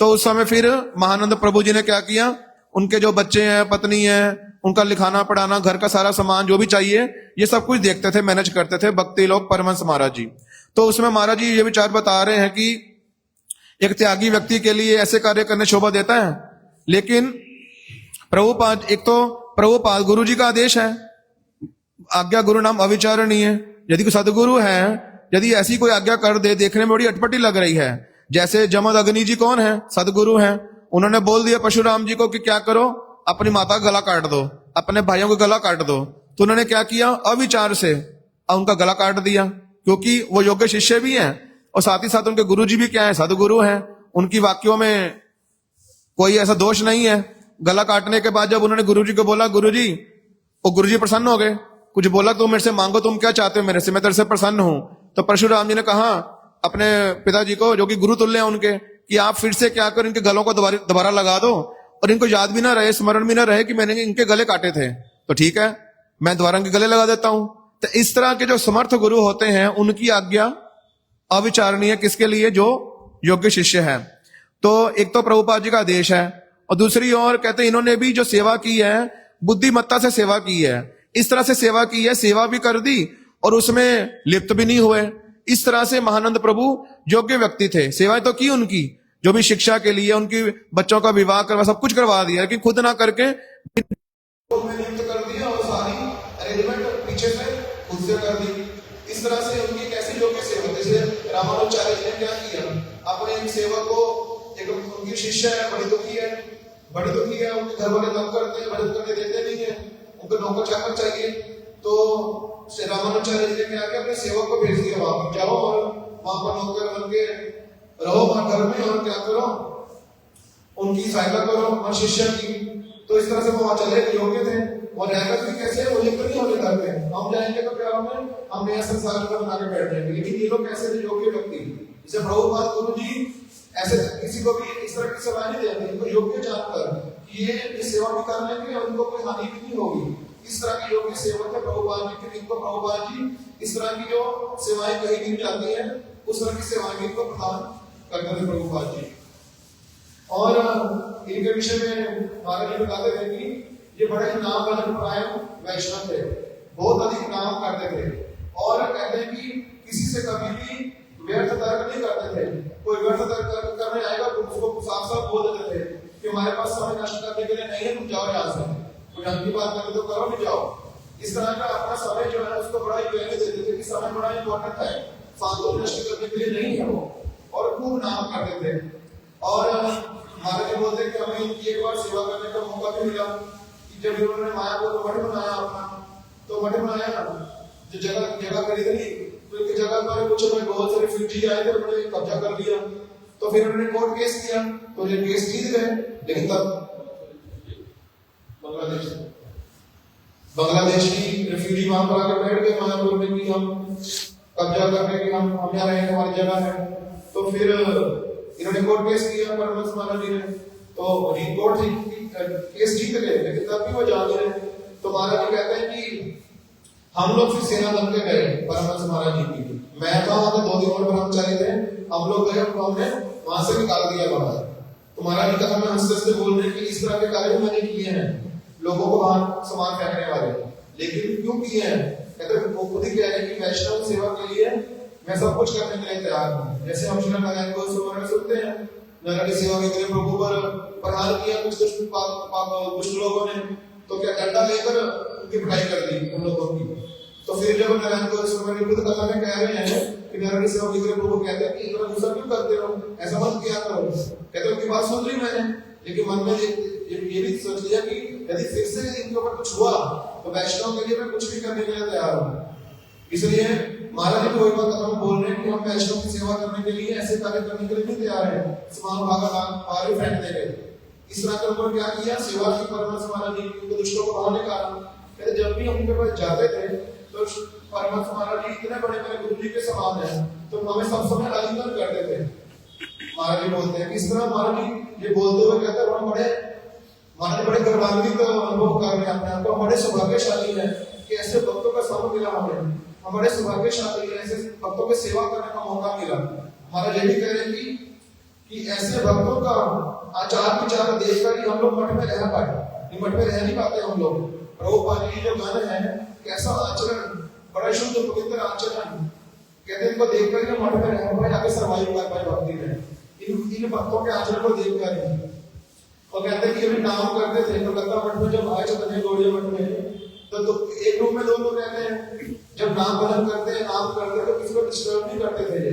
तो उस समय फिर महानंद प्रभु जी ने क्या किया, उनके जो बच्चे हैं, पत्नी है, उनका लिखाना पढ़ाना, घर का सारा सामान जो भी चाहिए, ये सब कुछ देखते थे, मैनेज करते थे भक्तिलोक परमहंस महाराज जी। तो उसमें महाराज जी ये विचार बता रहे हैं कि एक त्यागी व्यक्ति के लिए ऐसे कार्य करने शोभा देता है, लेकिन प्रभुपाद, एक तो प्रभुपाद गुरु जी का आदेश है, आज्ञा गुरु नाम अविचारणीय है। यदि कोई सदगुरु है, यदि ऐसी कोई आज्ञा कर दे, देखने में बड़ी अटपटी लग रही है। जैसे जमद अग्नि जी कौन है? सदगुरु हैं। उन्होंने बोल दिया परशुराम जी को कि क्या करो, अपनी माता का गला काट दो, अपने भाइयों का गला काट दो। तो उन्होंने क्या किया, अविचार से उनका गला काट दिया, क्योंकि वो योग्य शिष्य भी हैं और साथ ही साथ उनके गुरु जी भी क्या है, सदगुरु हैं। उनकी वाक्यों में कोई ऐसा दोष नहीं है। गला काटने के बाद जब उन्होंने गुरु जी को बोला, गुरु जी, वो गुरु जी प्रसन्न हो गए, कुछ बोला, तुम मेरे से मांगो, तुम क्या चाहते हो मेरे से, मैं तेरे से प्रसन्न हूं। तो परशुराम जी ने कहा अपने पिताजी को, जो कि गुरु तुल्य हैं उनके, कि आप फिर से क्या करो, इनके गलों को दोबारा लगा दो और इनको याद भी ना रहे, स्मरण भी ना रहे कि मैंने इनके गले काटे थे। तो ठीक है, मैं दोबारा इनके गले लगा देता हूं। तो इस तरह के जो समर्थ गुरु होते हैं, उनकी आज्ञा अविचारणीय किसके लिए? जो योग्य शिष्य है। तो एक तो प्रभुपाद जी का आदेश है, और दूसरी ओर कहते हैं इन्होंने भी जो सेवा की है, बुद्धिमत्ता से सेवा की है, इस तरह से सेवा की है, सेवा भी कर दी और उसमें लिप्त भी नहीं हुए। इस तरह से महानंद प्रभु योग्य व्यक्ति थे। सेवाएं तो की उनकी, जो भी शिक्षा के लिए, उनकी बच्चों का विवाह करवा, सब कुछ करवा दिया, लेकिन खुद ना करके नियुक्त कर दिया और सारी अरेंजमेंट पीछे से खुद से कर दी। इस तरह से उनकी कैसी योग्य सेवा, जैसे रामानुचार्य जी ने क्या किया, अपने एक सेवक को, एक उनकी शिष्य है, बड़ी दुखी है, उनके घर वाले तंग करते हैं, मदद करने देते नहीं है, उनको नौकर चाकर चाहिए। तो रामानुचार्य जी ने क्या किया, अपने सेवक को भेज दिया, वहां पर जाओ और वहां पर नौकर बन के रहो वहां घर में, और क्या करो, उनकी सहायता करो और शिष्य की। तो इस तरह से वो वहां चले, योग्य थे। और रहकर भी कैसे, वो लिप्त नहीं होने लगते। हम जाएंगे तो क्या होंगे, हम नया संसार को बना के बैठ जाएंगे। लेकिन ये लोग कैसे थे, योग्य व्यक्ति। जैसे प्रभुपाद गुरु जी ऐसे किसी को भी इस तरह की सेवा नहीं देते, इनको योग्य जानकर ये सेवा भी कर लेंगे और उनको कोई हानि भी नहीं होगी। इस तरह की योग्य सेवक है प्रभुपाद जी की। इनको प्रभुपाद जी इस तरह की जो सेवाएं कहीं भी जाती हैं, उस तरह की सेवाएं भी इनको प्रदान करते थे प्रभुपाद जी। और इनके विषय में महाराज जी बताते थे कि ये बड़े ही नाम परायण वैष्णव थे, बहुत अधिक नाम करते थे। और कहते हैं कि किसी से कभी भी व्यर्थ तर्क नहीं करते थे। कोई व्यर्थ तर्क करने आएगा तो उसको साफ साफ बोल देते थे कि हमारे पास समय नष्ट करने के लिए नहीं है, तुम जाओ यहाँ से, कोई ढंग की बात करके तो करो, नहीं जाओ। इस तरह का अपना समय जो है उसको बड़ा ही वैल्यू देते थे कि समय बड़ा इंपॉर्टेंट है, फालतू नष्ट करने के लिए नहीं है वो, और खूब नाम करते थे। और महाराज जी बोलते कि हमें इनकी एक बार सेवा करने का मौका भी मिला कि जब इन्होंने मायापुर मठ बनाया अपना, तो मठ बनाया ना, जो जगह खरीद ली, तो इनकी जगह पर कुछ लोग बहुत सारे फिरजी आए थे, उन्होंने कब्जा कर लिया। तो फिर उन्होंने कोर्ट केस किया, तो ये केस जीत गए, लेकिन तब बांग्लादेश की रिफ्यूजी वहां पर आकर बैठ गए मायापुर में कि हम कब्जा करने की, हम यहाँ रहे, हमारी जगह है। तो फिर इन्होंने कोर्ट केस किया परमहंस महाराज जी ने, तो कोर्ट केस जीत गए, लेकिन तब भी वो जाग रहे। तो महाराज जी कहते हैं कि हम लोग फिर सेना बन के गए परमहंस महाराज जी की, मैं था वहां, 2 दिन और ब्रह्मचारी थे, हम लोग गए, उनको हमने वहां से निकाल दिया बाहर। तो महाराज जी का हमें हंसते हंसते बोल रहे हैं कि इस तरह के कार्य मैंने किए हैं, लोगों को बाहर सामान फेंकने वाले, लेकिन क्यों किए हैं? कहते हैं वो खुद ही कह रहे हैं कि वैष्णव सेवा के लिए मैं सब कुछ करने के लिए तैयार हूँ। जैसे हम श्री नारायण को सुनते हैं, नरक सेवा के लिए प्रभु पर प्रहार किया कुछ लोगों ने, तो क्या डंडा लेकर उनकी पिटाई कर दी उन लोगों की। तो फिर जब नारायण को खुद कथा में कह रहे हैं कि नरक सेवा के लिए प्रभु कहते हैं कि इतना गुस्सा क्यों करते हो, ऐसा मत किया करो। कहते उनकी बात सुन ली मैंने, लेकिन मन में ये भी सोच लिया कि यदि फिर से इनके ऊपर कुछ हुआ तो वैष्णव के लिए मैं कुछ भी करने के लिए तैयार हूँ। इसलिए महाराज जी कोई बात हम बोल रहे हैं कि हम वैष्णव की सेवा करने के लिए, ऐसे कार्य करने के लिए भी तैयार है, समान भागा पार फेंक देंगे। इस तरह कर क्या किया, सेवा की परमहंस महाराज जी उनको दुष्टों को बाहर निकाला। कहते जब भी हम उनके पास जाते थे तो परमहंस महाराज जी इतने बड़े बड़े गुरु जी के समान है, तो हमें सब समय आलिंगन करते थे। महाराज जी बोलते हैं इस तरह महाराज जी ये बोलते हुए कहते हैं महाराज बड़े गर्वान्वित अनुभव कर रहे हैं अपने आप को, बड़े सौभाग्यशाली है कि ऐसे भक्तों का संग मिला हमें, हम बड़े सौभाग्यशाली है, ऐसे भक्तों की सेवा करने का मौका मिला। महाराज ये भी कह रहे हैं कि ऐसे भक्तों का आचार विचार देखकर ही हम लोग मठ में रह पाए, मठ में रह नहीं पाते हम लोग। प्रभुपाद जी जो गाना है, कैसा आचरण, बड़ा शुद्ध पवित्र आचरण, कहते हैं इनको देखकर ही मठ में रह पाए, आगे सर्वाइव कर पाए भक्ति में, इन भक्तों के आचरण को देखकर ही। और कहते हैं कि अभी नाम करते थे कलकत्ता मठ में, जब आए चैतन्य गौड़िया मठ में, तो एक रूम में 2 लोग रहते हैं, जब नाम भजन करते हैं, नाम करते हैं तो किसी को डिस्टर्ब नहीं करते थे,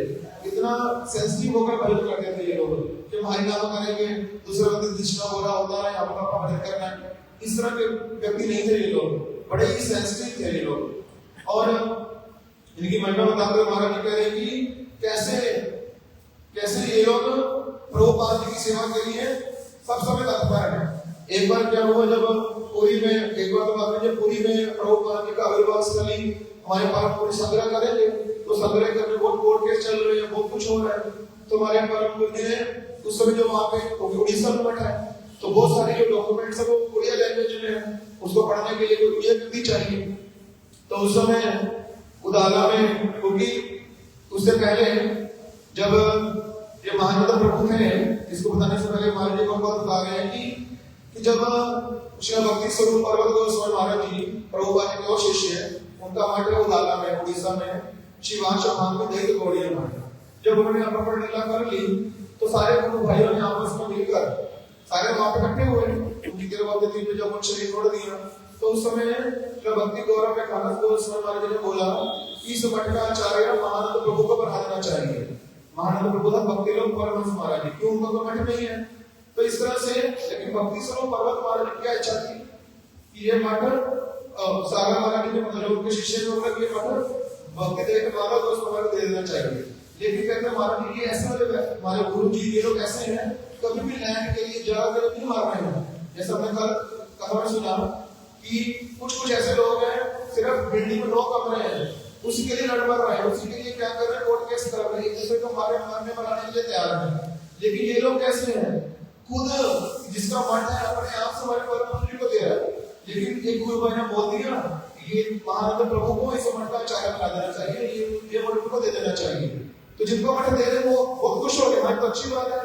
इतना सेंसिटिव होकर भजन करते थे ये लोग कि हमारी नाम करेंगे, दूसरा व्यक्ति डिस्टर्ब हो रहा होता है, हम अपना भजन करना है। इस तरह के व्यक्ति नहीं थे ये लोग, बड़े ही सेंसिटिव थे ये लोग। और इनकी महिमा बताते हुए महाराज जी कह रहे हैं कि कैसे ये लोग प्रभुपाद जी की सेवा के लिए सब समय तत्पर है। एक बार क्या हुआ, जब पुरी में, एक बार तो बात है जब पुरी में प्रभुपाद जी का आविर्भाव स्थली हमारे पास पूरी संग्रह करेंगे, तो संग्रह करने बहुत कोर्ट केस चल रहे हैं, बहुत कुछ हो रहा है। तो हमारे परम गुरु जी ने उस समय जो वहां पे उड़ीसा में मठ है, तो बहुत सारे जो डॉक्यूमेंट्स है वो उड़िया लैंग्वेज में है, उसको पढ़ने के लिए कोई उड़िया व्यक्ति चाहिए। तो उस समय उदाला में, क्योंकि उससे पहले जब ये महानंद प्रभु थे, इसको बताने से पहले महाराज जी को बात बता रहे हैं कि जब श्री भक्ति स्वरूप पर्वत गोस्वामी महाराज जी प्रभुपाद जी के शिष्य है, उनका मठ है उदाला में, उड़ीसा में, शिवांशा मान में दैत्य गौड़िया मठ। जब उन्होंने अपना लीला कर ली तो सारे गुरु भाइयों ने आपस में मिलकर सारे वहां पे इकट्ठे हुए, उनकी कृपा में जब उन शरीर छोड़ दिया, तो उस समय श्री भक्ति गौरव में खानस गोस्वामी महाराज जी ने बोला इस मठ का आचार्य महानंद प्रभु को बना देना चाहिए। महानंद प्रभु था भक्ति लोग परमहंस महाराज जी, क्यों उनका कोई मठ नहीं है? तो इस तरह से, लेकिन भक्ति स्वरूप पर्वत महाराज जी की क्या इच्छा थी कि ये मठ सागर महाराज जी के जो उनके शिष्य लोग, ये मठ भक्ति देव महाराज को उसको दे देना चाहिए। लेकिन कहते हैं महाराज जी ऐसे हमारे गुरु जी ये लोग ऐसे हैं, कभी भी लैंड के लिए जगह के लिए नहीं मार रहे हैं। जैसे हमने कल कथा में सुना कि कुछ ऐसे लोग हैं सिर्फ बिल्डिंग में 9 कमरे हैं, उसी के लिए लड़ मर रहे हैं, उसी के लिए क्या कर रहे हैं, कोर्ट केस कर रहे हैं, दूसरे को मारने बनाने के लिए तैयार हैं। लेकिन ये लोग कैसे हैं, खुद जिसका मठ है अपने आप से हमारे परम जी को दे रहा है। लेकिन एक गुरु भाई ने बोल दिया ये महानंद प्रभु को इस मठ का आचार्य बना देना चाहिए, ये मठ को दे देना चाहिए। तो जिनको मठ दे रहे वो बहुत खुश हो गए, हमारी तो अच्छी बात है,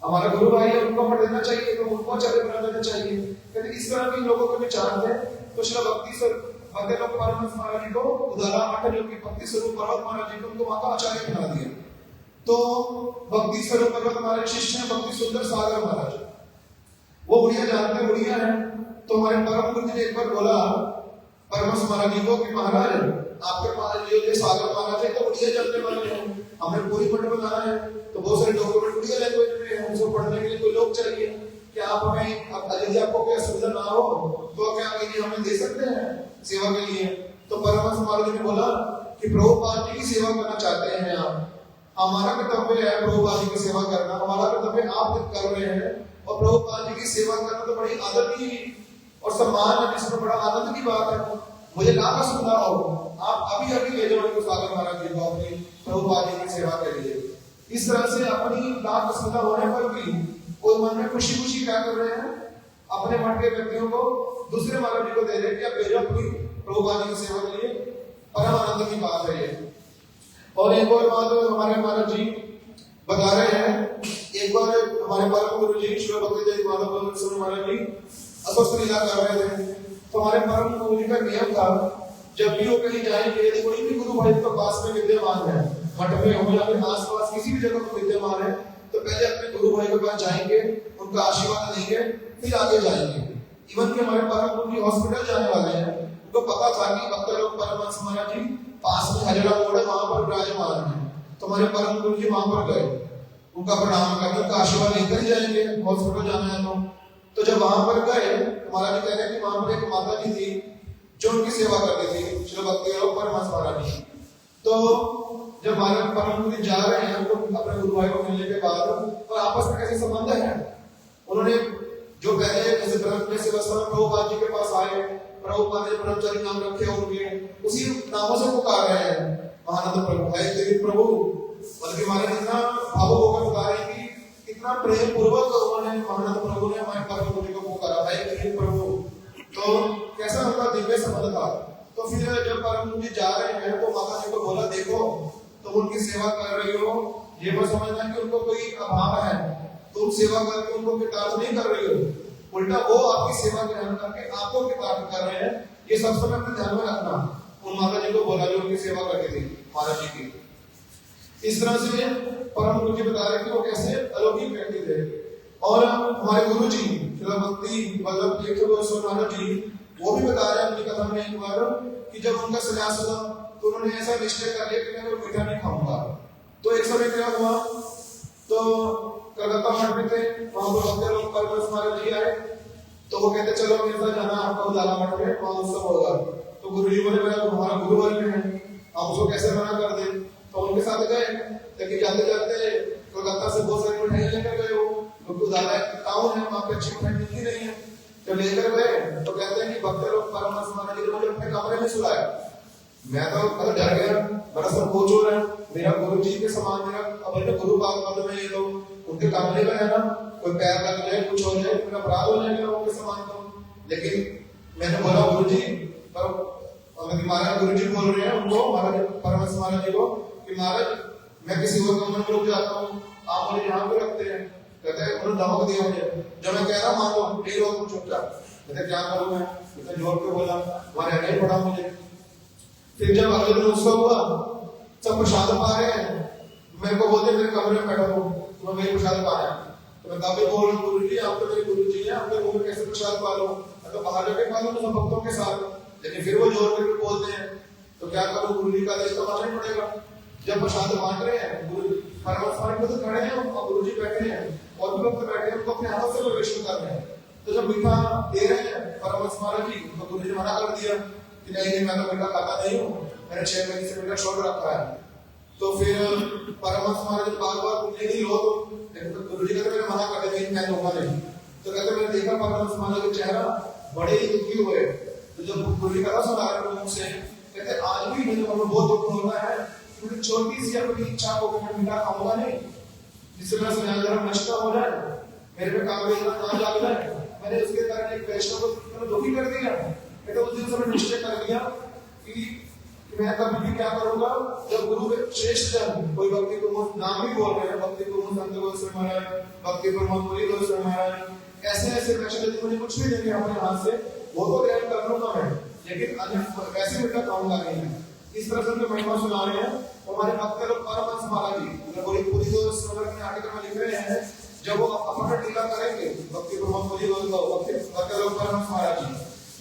हमारा गुरु भाई है, उनको मठ देना चाहिए, तो उनको आचार्य बना देना चाहिए। लेकिन इस तरह के लोगों के विचार थे। तो श्री भक्ति सर भक्त लोग परमहंस महाराज जी को उदाला मठ जो कि भक्ति स्वरूप पर्वत महाराज जी को उनको वहां का आचार्य बना दिया। तो भक्ति स्वरूप पर्वत महाराज शिष्य हैं भक्ति सुंदर सागर महाराज। वो उड़िया जानते उड़िया है। तो हमारे परम गुरु जी ने एक बार बोला परमहंस महाराज जी को कि महाराज आपके पास ये सागर महाराज है तो उड़िया जानने वाले हैं, हमें पूरी पट में जाना है, तो बहुत सारे डॉक्यूमेंट उड़िया लैंग्वेज में है, उनको पढ़ने के लिए कोई लोग चाहिए, क्या आप हमें यदि आपको कोई असुविधा ना हो तो क्या ये हमें दे सकते हैं सेवा के लिए? तो परमहंस महाराज जी ने बोला कि प्रभुपाद जी की सेवा करना चाहते हैं आप, हमारा कर्तव्य है प्रभुपाद जी की सेवा करना, हमारा कर्तव्य आप कर रहे हैं, और प्रभुपाद जी की सेवा करना तो बड़ी आदत की और सम्मान है, जिसमें बड़ा आनंद की बात है। मुझे लाभ सुविधा हो, आप अभी अभी ले जाओ इनको सागर महाराज जी को अपनी प्रभुपाद जी की सेवा के लिए। इस तरह से अपनी लाभ सुविधा होने पर भी कोई मन में खुशी खुशी क्या कर रहे हैं, अपने मठ के व्यक्तियों को दूसरे महाराज जी को दे रहे हैं, भेजो अपनी प्रभुपाद जी की सेवा के लिए। परम आनंद की बात है ये। और एक और बात हमारे महाराज जी बता रहे हैं, एक बार हमारे परम गुरु जी श्री भक्ति जय माधव स्वामी महाराज जी अस्वस्थ लीला कर रहे थे, तो हमारे परम गुरु जी का नियम था जब भी वो कहीं जाएंगे, यदि कोई भी गुरु भाई तो पास में विद्यमान है, मठ में हो या फिर आसपास किसी भी जगह पर विद्यमान है, तो पहले अपने गुरु भाई के पास जाएंगे, उनका आशीर्वाद लेंगे, फिर आगे जाएंगे। इवन कि हमारे परम गुरु जी हॉस्पिटल जाने वाले हैं, उनको पता था कि भक्त लोग परमहंस महाराज जी पास में हजरा मोड़ है, वहां पर विराजमान है, तो हमारे परम गुरु जी वहां पर गए, उनका प्रणाम करके उनका आशीर्वाद लेकर ही जाएंगे, हॉस्पिटल जाना है तो जब वहां पर गए महाराज जी कह रहे हैं कि वहां पर एक माता जी थी जो उनकी सेवा करती थी, श्री भक्ति परमहंस महाराज जी। तो जब हमारे परम गुरु जी जा रहे हैं तो अपने गुरु भाई को मिलने के बाद और आपस में कैसे संबंध है, उन्होंने जो पहले जैसे ब्रह्म से प्रभुपाद जी के पास आए, प्रभुपाद जी ब्रह्मचारी नाम रखे उनके, उसी नामों से पुकार रहे हैं महानंद प्रभु है तेरी प्रभु, बल्कि हमारे इतना भावुक होकर बता रहे कि इतना प्रेम पूर्वक उन्होंने महानंद प्रभु ने हमारे परम गुरु जी को पुकारा है तेरी प्रभु। तो कैसा उनका दिव्य संबंध था। तो फिर जब परम गुरु जी जा रहे हैं तो माता जी को बोला देखो तुम उनकी सेवा कर रही हो, ये मत समझना कि उनको कोई अभाव है, तुम सेवा करके उनको कृतार्थ नहीं कर रही हो, उल्टा वो आपकी सेवा ग्रहण करके आपको कृतार्थ कर रहे हैं, ये सब समय अपने ध्यान में रखना। उन माता जी को बोला जो उनकी सेवा करती थी महाराज जी की। इस तरह से परम गुरु जी बता रहे कि वो कैसे अलौकिक व्यक्ति थे। और हमारे गुरु जी भक्ति वल्लभ तीर्थ गोस्वामी महाराज जी वो भी बता रहे हैं अपनी कथा में एक बार कि जब उनका संन्यास हुआ तो उन्होंने ऐसा निश्चय कर लिया कि मैं कोई मीठा नहीं खाऊंगा। तो एक समय क्या हुआ, तो कलकत्ता मठ में थे, वहां पर भक्त लोग परमहंस महाराज जी आए, तो वो कहते चलो मेरे साथ जाना आपका उजाला मठ में, वहां उत्सव होगा। तो गुरु जी बोले मेरा हमारा गुरु वर्ग है, आप उसको कैसे मना कर दे। तो उनके साथ गए, लेकिन जाते जाते कलकत्ता से बहुत सारी मिठाइयां लेकर गए, वो उजाला टाउन है, वहां पे अच्छी मिठाई मिलती नहीं है। जब लेकर गए तो कहते हैं कि भक्त लोग परमहंस महाराज जी ने मुझे अपने कमरे में सुलाया। मैं तो डर गया, बड़ा संकोच हो रहा है, मेरा गुरु जी के समान मेरा अपने गुरु पाद पद में ये लोग उनके कमरे में है ना, कोई पैर लग जाए कुछ हो जाए मेरा अपराध हो जाएगा उनके समान तो। लेकिन मैंने बोला गुरु जी, पर महाराज गुरु जी बोल रहे हैं उनको महाराज परमहंस महाराज जी को कि महाराज मैं किसी और कमरे में रुक जाता हूँ, आप मुझे यहाँ पे रखते हैं। कहते हैं उन्होंने धमक दिया मुझे, जब मैं कह रहा मान लो नहीं रोक तुम चुपचाप। कहते क्या करूँ मैं, इतना जोर के बोला, वहां रहना ही पड़ा मुझे। फिर जब अगले दिन उत्सव हुआ, सब प्रसाद पा रहे हैं, मेरे को बोलते मेरे कमरे में बैठा हूँ, तुम्हें मेरे प्रसाद पाया। तो मैं काफी बोल रहा हूँ गुरु जी आप तो मेरे गुरु जी हैं, आपके मुंह में कैसे प्रसाद पा लो, तो बाहर जाके खा लो सब भक्तों के साथ। लेकिन फिर वो जोर करके बोलते हैं, तो क्या करूँ गुरु जी का आदेश तो मानना ही पड़ेगा। जब प्रसाद बांट रहे हैं, गुरु परमहंस तो खड़े हैं और गुरु जी बैठे हैं और भी लोग बैठे हैं, उनको अपने हाथों से प्रवेश कर रहे हैं। तो जब मीठा दे रहे हैं परमहंस महाराज जी, तो गुरु जी मना कर दिया कि नहीं मैं तो मीठा खाता नहीं हूँ, मैंने 6 महीने से मीठा छोड़ रखा है। तो फिर परमहंस महाराज बार बार नहीं लो, तो गुरु जी कहते मैंने मना कर दिया मैं लूंगा नहीं। तो कहते मैंने देखा परमहंस महाराज का चेहरा बड़े ही दुखी हुए। तो जब गुरु जी कथा सुना रहे मुंह से, कहते आज भी मुझे बहुत दुख हो रहा है, मुझे छोटी सी अपनी इच्छा को मैं मीठा खाऊंगा नहीं, जिससे मेरा संज्ञान नष्ट हो जाए, मेरे पे काम ना जाग जाए। मैंने उसके कारण एक वैष्णव को दुखी कर दिया। कहते उस दिन से मैंने निश्चय कर लिया कि मैं कभी भी क्या करूंगा, जब गुरु श्रेष्ठ जन कोई भक्ति को नाम भी बोल रहे हैं, भक्ति को संत गोस्वामी महाराज, भक्ति ब्रह्मपुरी गोस्वामी महाराज, ऐसे ऐसे वैष्णव यदि मुझे कुछ भी देंगे अपने हाथ से, वो तो ग्रहण कर लूंगा मैं, लेकिन वैसे मीठा खाऊंगा नहीं। इस तरह से महिमा सुना रहे हैं। हमारे भक्त लोग परमहंस महाराज जी पूरी पूरी जो आर्टिकल में लिख रहे हैं जब वो अपना टीका करेंगे भक्ति ब्रह्म जी भक्ति महाराज जी,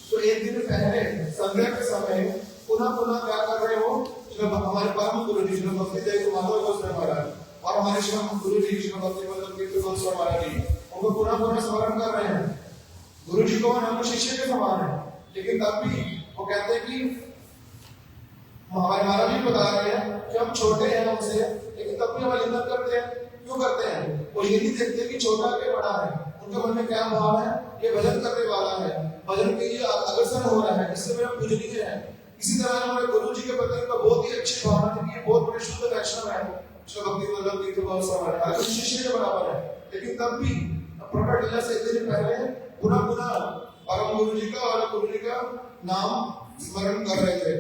तो एक दिन पहले संध्या के समय पुनः पुनः क्या कर रहे हो, जब हमारे परम गुरु जी श्री भक्ति देव माधव गोस्वामी महाराज और हमारे श्री गुरु जी श्री भक्ति वल्लभ तीर्थ गोस्वामी महाराज जी उनको पुनः पुनः स्मरण कर रहे हैं। गुरु जी को हम शिष्य के समान है, लेकिन तब भी वो कहते हैं कि हमारे महाराज जी बता रहे हैं कि हम छोटे हैं उनसे, लेकिन तब भी हम आलिंगन करते हैं। क्यों करते हैं? वो ये नहीं देखते कि छोटा के बड़ा है, उनके मन में क्या भाव है, ये भजन करने वाला है, भजन के लिए अग्रसर हो रहा है, इससे मेरा पूजनीय है। इसी तरह हमारे गुरु जी के प्रति का बहुत ही अच्छी भावना थी कि बहुत बड़े शुद्ध वैष्णव है, श्री भक्ति वल्लभ तीर्थ गोस्वामी महाराज शिष्य के बराबर है, लेकिन तब भी प्रकट लीला से एक दिन पहले पुनः पुनः परम गुरु जी का और गुरु जी का नाम स्मरण कर रहे थे।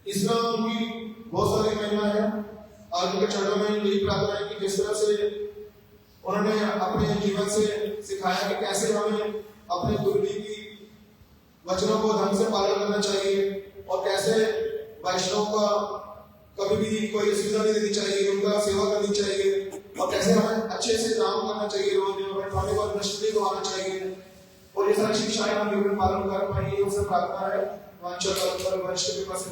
इसमें उनकी बहुत सारी महिमा है। आज के चरणों में यही प्रार्थना है कि जिस तरह से उन्होंने अपने जीवन से सिखाया कि कैसे हमें अपने गुरु जी की वचनों को ढंग से पालन करना चाहिए और कैसे वैष्णव का कभी भी कोई असुविधा नहीं देनी चाहिए, उनका सेवा करनी चाहिए और कैसे हमें अच्छे से नाम करना चाहिए, रोज हमें पर नष्ट नहीं होना चाहिए, और ये सारी शिक्षाएं हम जीवन पालन कर पाएंगे। उनसे प्रार्थना है वैष्णव के पास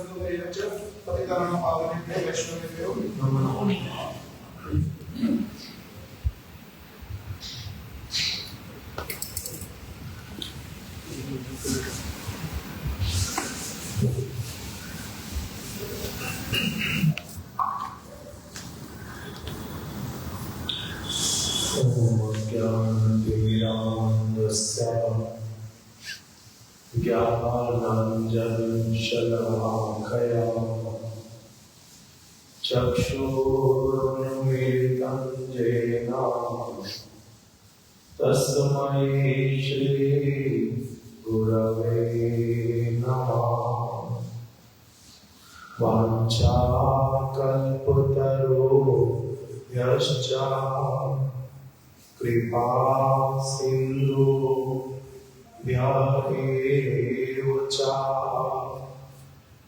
पतितानां पावनेभ्यो वैष्णवेभ्यो नमो नमः। ज्ञानाञ्जनशलाकया चक्षुरुन्मीलितं येन तस्मै श्रीगुरवे नमः। वाञ्छाकल्पतरुभ्यश्च कृपा सिन्धुभ्यः च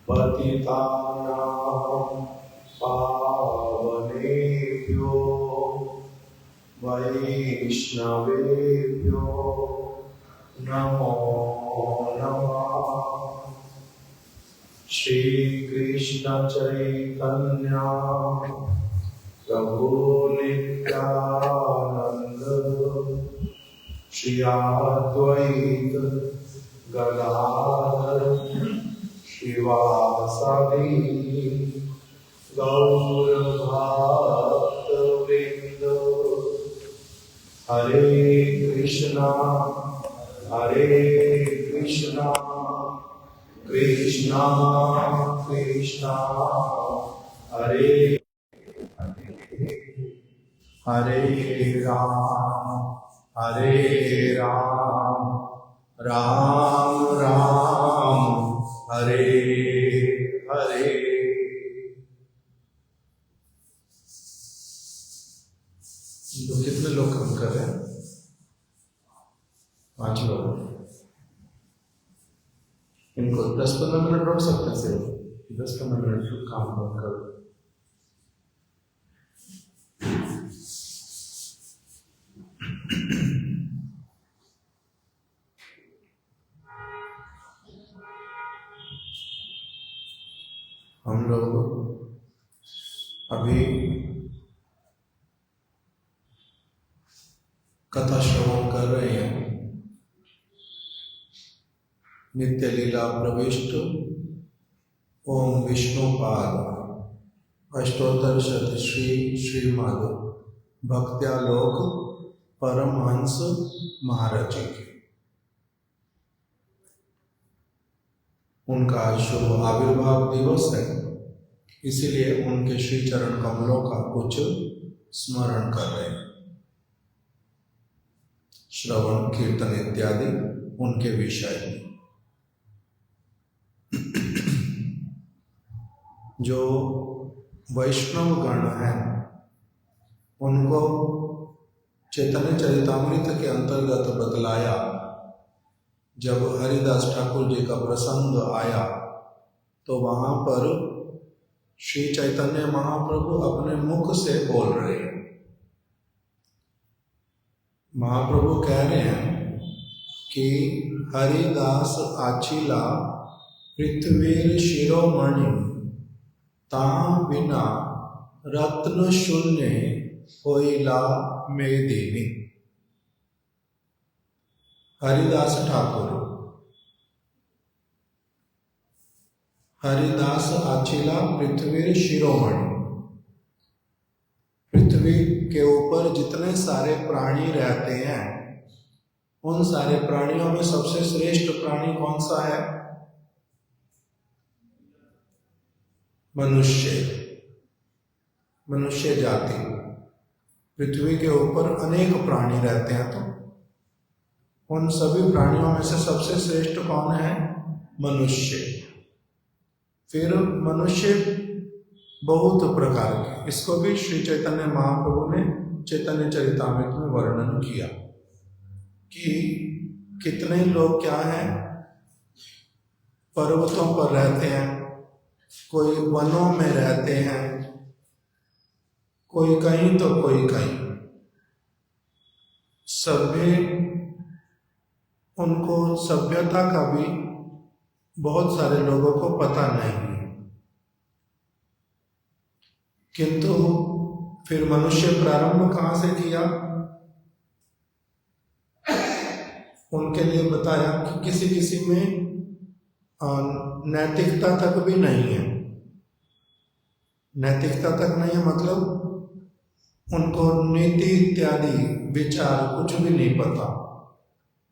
पतितानां पावनेभ्यो वैष्णवेभ्यो नमो नमः। श्री कृष्ण चैतन्य प्रभु नित्यानंद श्री अद्वैत गदाधर श्रीवासादि गौर भक्तवृंद। हरे कृष्णा कृष्णा कृष्णा हरे हरे राम राम राम हरे हरे। तो कितने लोग काम कर रहे हैं? 5 लोग। इनको 10-15 मिनट रोक सकते हैं सिर्फ 10-15 मिनट काम बंद कर। हम लोग अभी कथा श्रवण कर रहे हैं। नित्य लीला प्रविष्ट ओम विष्णुपाद अष्टोत्तर शत श्री श्रीमद भक्त्यालोक परमहंस महाराज जी की उनका आज शुभ आविर्भाव दिवस है, इसीलिए उनके श्री चरण कमलों का कुछ स्मरण कर रहे हैं। श्रवण कीर्तन इत्यादि उनके विषय में। जो वैष्णव गण हैं उनको चैतन्य चरितामृत के अंतर्गत बतलाया। जब हरिदास ठाकुर जी का प्रसंग आया तो वहां पर श्री चैतन्य महाप्रभु अपने मुख से बोल रहे हैं महाप्रभु कह रहे हैं कि हरिदास आचिला पृथ्वीर शिरोमणि ताम बिना रत्न शून्य होइला मेदिनी। हरिदास ठाकुर, हरिदास आचिला पृथ्वीर शिरोमणि, पृथ्वी के ऊपर जितने सारे प्राणी रहते हैं उन सारे प्राणियों में सबसे श्रेष्ठ प्राणी कौन सा है? मनुष्य, मनुष्य जाति। पृथ्वी के ऊपर अनेक प्राणी रहते हैं, तो उन सभी प्राणियों में से सबसे श्रेष्ठ कौन है? मनुष्य। फिर मनुष्य बहुत प्रकार के, इसको भी श्री चैतन्य महाप्रभु ने चैतन्य चरितामृत में वर्णन किया कि कितने लोग क्या हैं, पर्वतों पर रहते हैं, कोई वनों में रहते हैं, कोई कहीं तो कोई कहीं। सभ्य, उनको सभ्यता का भी बहुत सारे लोगों को पता नहीं है, किंतु फिर मनुष्य प्रारंभ कहाँ से किया? उनके लिए बताया कि किसी किसी में नैतिकता तक भी नहीं है। नैतिकता तक नहीं है मतलब उनको नीति इत्यादि विचार कुछ भी नहीं पता।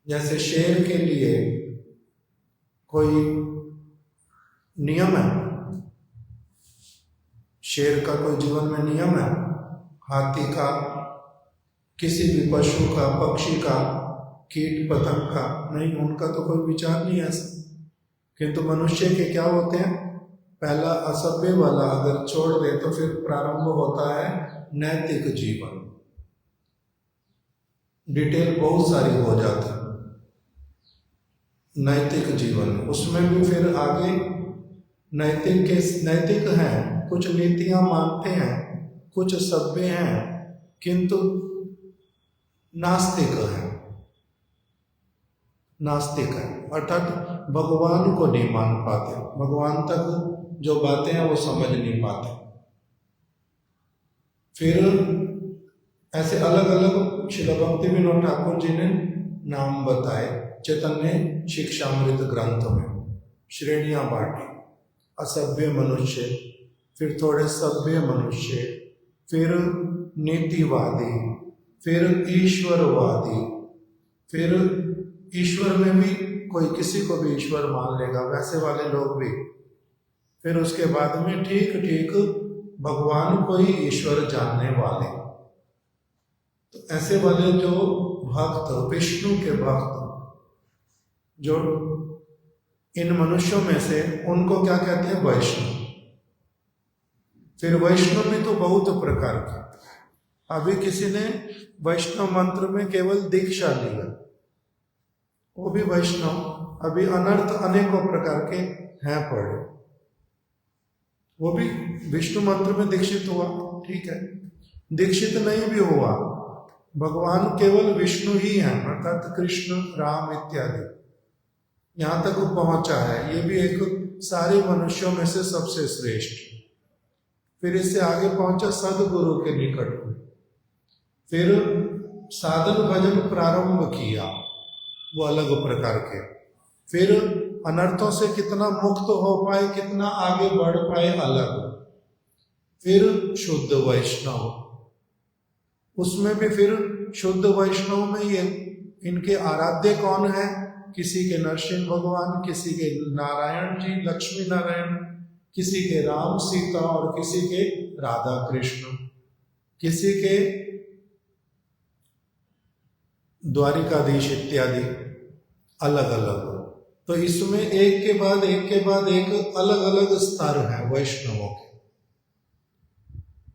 जैसे शेर के लिए कोई नियम है, शेर का कोई जीवन में नियम है, हाथी का, किसी भी पशु का, पक्षी का, कीट पतंग का नहीं, उनका तो कोई विचार नहीं है ऐसा। किंतु मनुष्य के क्या होते हैं? पहला असभ्य वाला अगर छोड़ दे तो फिर प्रारंभ होता है नैतिक जीवन। डिटेल बहुत सारी हो जाती है नैतिक जीवन, उसमें भी फिर आगे नैतिक हैं, कुछ नीतियां मानते हैं, कुछ सभ्य हैं, किंतु नास्तिक है, नास्तिक है अर्थात भगवान को नहीं मान पाते, भगवान तक जो बातें हैं वो समझ नहीं पाते। फिर ऐसे अलग अलग श्रील भक्ति विनोद ठाकुर जी ने नाम बताए चैतन्य शिक्षामृत ग्रंथ में, श्रेणियां बांटी। असभ्य मनुष्य, फिर थोड़े सभ्य मनुष्य, फिर नीतिवादी, फिर ईश्वरवादी, फिर ईश्वर में भी कोई किसी को भी ईश्वर मान लेगा वैसे वाले लोग भी, फिर उसके बाद में ठीक ठीक भगवान को ही ईश्वर जानने वाले। तो ऐसे वाले जो भक्त, विष्णु के भक्त, जो इन मनुष्यों में से, उनको क्या कहते हैं? वैष्णव। फिर वैष्णव भी तो बहुत प्रकार के, अभी किसी ने वैष्णव मंत्र में केवल दीक्षा लिया, वो भी वैष्णव। अभी अनर्थ अनेकों प्रकार के हैं पढ़े, वो भी विष्णु मंत्र में दीक्षित हुआ, ठीक है। दीक्षित नहीं भी हुआ, भगवान केवल विष्णु ही हैं, अर्थात कृष्ण, राम इत्यादि, यहाँ तक वो पहुंचा है। ये भी एक सारे मनुष्यों में से सबसे श्रेष्ठ। फिर इससे आगे पहुंचा सदगुरु के निकट में, फिर साधन भजन प्रारंभ किया, वो अलग प्रकार के। फिर अनर्थों से कितना मुक्त हो पाए, कितना आगे बढ़ पाए, अलग। फिर शुद्ध वैष्णव, उसमें भी फिर शुद्ध वैष्णव में ये इनके आराध्य कौन है? किसी के नरसिंह भगवान, किसी के नारायण जी, लक्ष्मी नारायण, किसी के राम सीता और किसी के राधा कृष्ण, किसी के द्वारिकाधीश इत्यादि, अलग अलग। तो इसमें एक के बाद एक अलग अलग स्तर है वैष्णवों के।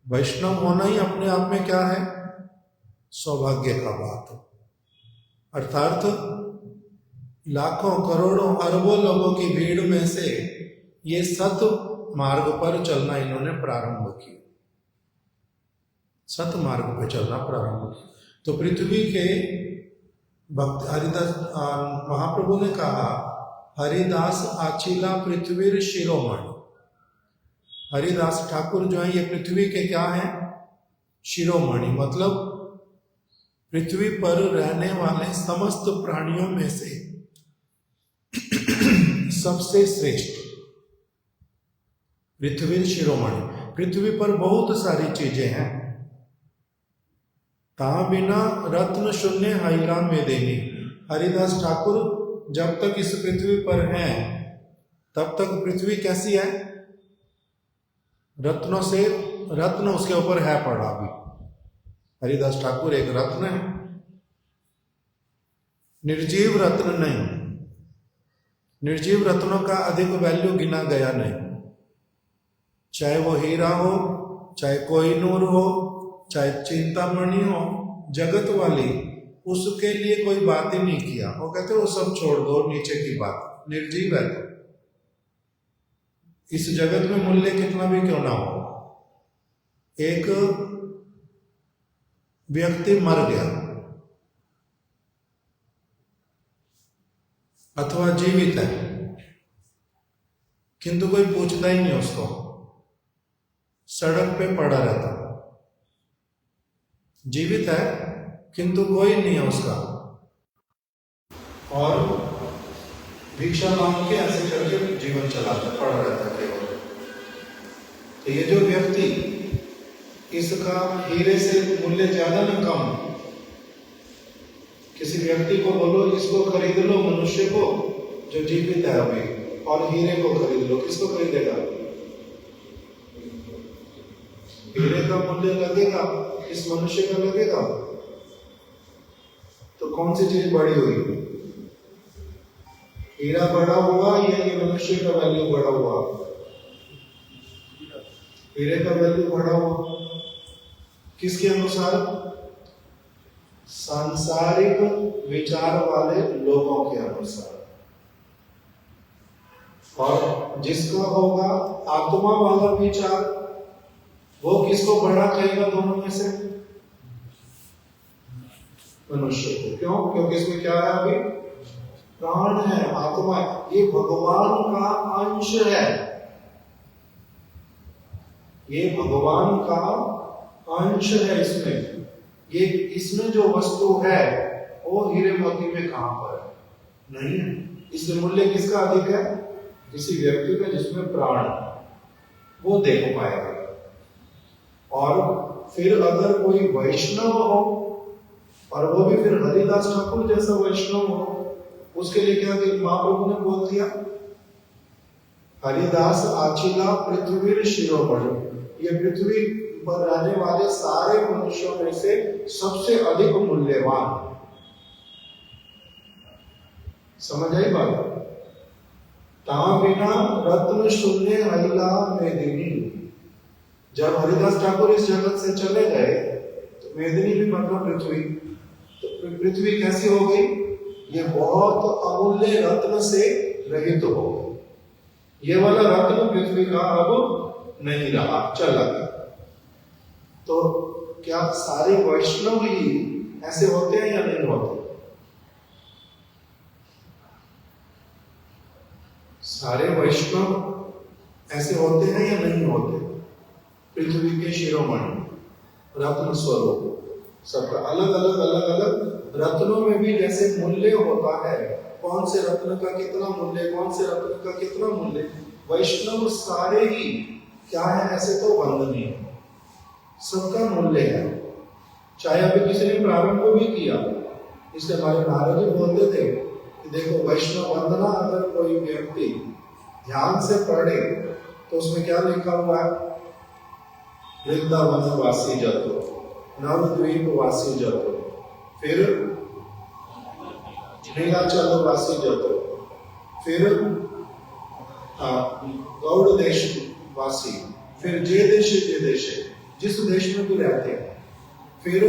वैष्णव होना ही अपने आप में क्या है? सौभाग्य का बात। अर्थात लाखों करोड़ों अरबों लोगों की भीड़ में से ये सत मार्ग पर चलना इन्होंने प्रारंभ किया, सत मार्ग पर चलना प्रारंभ किया। तो पृथ्वी के भक्त हरिदास महाप्रभु ने कहा, हरिदास आचिला पृथ्वी शिरोमणि। हरिदास ठाकुर जो है ये पृथ्वी के क्या हैं? शिरोमणि, मतलब पृथ्वी पर रहने वाले समस्त प्राणियों में से सबसे श्रेष्ठ पृथ्वी शिरोमणि। पृथ्वी पर बहुत सारी चीजें हैं, ता बिना रत्न शून्य हैला में देनी। हरिदास ठाकुर जब तक इस पृथ्वी पर हैं तब तक पृथ्वी कैसी है? रत्नों से रत्न उसके ऊपर है पड़ा भी। हरिदास ठाकुर एक रत्न है, निर्जीव रत्न नहीं। निर्जीव रत्नों का अधिक वैल्यू गिना गया नहीं, चाहे वो हीरा हो, चाहे कोहिनूर हो, चाहे चिंतामणि हो, जगत वाली उसके लिए कोई बात ही नहीं किया। वो कहते वो सब छोड़ दो, नीचे की बात, निर्जीव है तो इस जगत में मूल्य कितना भी क्यों ना हो। एक व्यक्ति मर गया अथवा जीवित है, किंतु कोई पूछता ही नहीं उसको, सड़क पे पड़ा रहता। जीवित है किंतु कोई नहीं है उसका, और भिक्षा मांग के ऐसे करके जीवन चलाता, पड़ा रहता केवल। तो ये जो व्यक्ति, इसका हीरे से मूल्य ज्यादा न कम। किसी व्यक्ति को बोलो इसको खरीद लो, मनुष्य को जो जीवित है अभी, और हीरे को खरीद लो, किसको खरीदेगा? हीरे का मूल्य लगेगा, इस मनुष्य का लगेगा। तो कौन सी चीज बड़ी हुई? हीरा बड़ा हुआ या ये मनुष्य का वैल्यू बड़ा हुआ? हीरे का वैल्यू बड़ा हुआ। किसके अनुसार? सांसारिक विचार वाले लोगों के अनुसार। और जिसका होगा आत्मा वाला विचार, वो किसको बड़ा कहेगा दोनों में से? मनुष्य को। क्यों? क्योंकि इसमें क्या है? अभी प्राण है, आत्मा है, ये भगवान का अंश है, ये भगवान का अंश है। इसमें जो वस्तु है वो हीरे मोती में कहां पर है? नहीं है। इसलिए मूल्य किसका अधिक है? किसी व्यक्ति का जिसमें प्राण है, वो देख पाएगा। और फिर अगर कोई वैष्णव हो, और वो भी फिर हरिदास ठाकुर जैसा वैष्णव हो, उसके लिए क्या महाप्रभु ने बोल दिया, हरिदास आचिला पृथ्वी शिरोमणि। ये पृथ्वी पर रहने वाले सारे मनुष्यों में से सबसे अधिक मूल्यवान। समझ आई बात? ता बिना रत्न शून्य हैला मेदिनी। जब हरिदास ठाकुर इस जगत से चले गए तो मेदिनी भी मतलब पृथ्वी, तो पृथ्वी कैसी हो गई? ये बहुत अमूल्य रत्न से रहित हो गई। ये वाला रत्न पृथ्वी का अब नहीं रहा, चला गया। तो क्या सारे वैष्णव ही ऐसे होते हैं या नहीं होते? सारे वैष्णव ऐसे होते हैं या नहीं होते? पृथ्वी के शिरोमणि, रत्न स्वरूप, सबका अलग अलग रत्नों में भी जैसे मूल्य होता है, कौन से रत्न का कितना मूल्य, कौन से रत्न का कितना मूल्य, वैष्णव सारे ही क्या है? ऐसे तो वंदनीय है, सबका मूल्य है। चाहे अभी किसी ने प्रारंभ को भी किया, इसलिए हमारे महाराज जी बोलते थे कि देखो वैष्णव वंदना अगर कोई व्यक्ति ध्यान से पढ़े तो उसमें क्या लिखा हुआ है? वृंदावन वासी जतो, नवद्वीप वासी जतो, फिर नीलाचल वासी जतो, फिर गौड़ देश वासी, फिर जे देश जिस देश में भी रहते हैं, फिर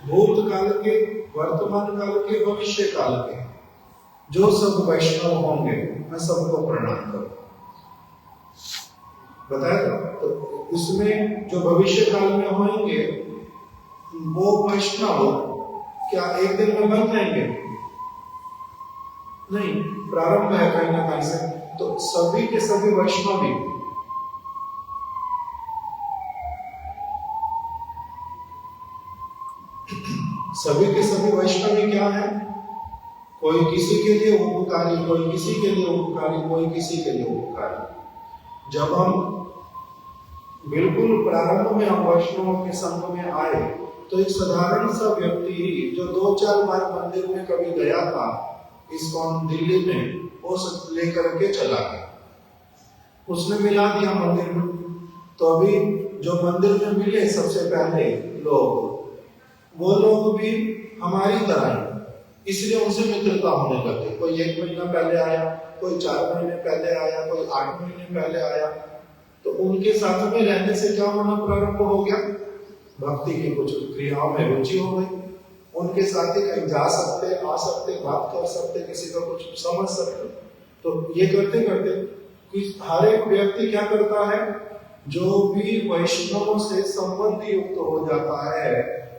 भूतकाल के, वर्तमान काल के, भविष्य काल के जो सब वैष्णव होंगे, मैं सबको प्रणाम करूं। बताया तो इसमें जो भविष्य काल में होंगे वो वैष्णव क्या एक दिन में बन जाएंगे? नहीं, प्रारंभ है कहीं ना कहीं से। तो सभी के सभी वैष्णव भी सभी के सभी वैष्णवी क्या है? कोई किसी के लिए उपकारी, कोई किसी के लिए उपकारी, कोई किसी के लिए उपकारी। जब हम बिल्कुल प्रारंभ में हम वैष्णवों के संग में आए तो एक साधारण सा व्यक्ति ही जो 2-4 बार मंदिर में कभी गया था, इस्कॉन दिल्ली में, वो सब लेकर के चला गया, उसने मिला दिया मंदिर में। तो अभी जो मंदिर में मिले सबसे पहले लोग, वो लोग भी हमारी तरह ही, इसलिए उनसे मित्रता होने लगी। कोई 1 महीना पहले आया, कोई 4 महीने पहले आया, कोई 8 महीने पहले आया। तो उनके साथ में रहने से क्या होना प्रारंभ हो गया? भक्ति की कुछ क्रियाओं में रुचि हो गई। उनके साथ ही कहीं जा सकते, आ सकते, बात कर सकते, किसी का कुछ समझ सकते। तो ये करते करते हर एक व्यक्ति क्या करता है, जो भी वैष्णवों से संबंध युक्त हो जाता है,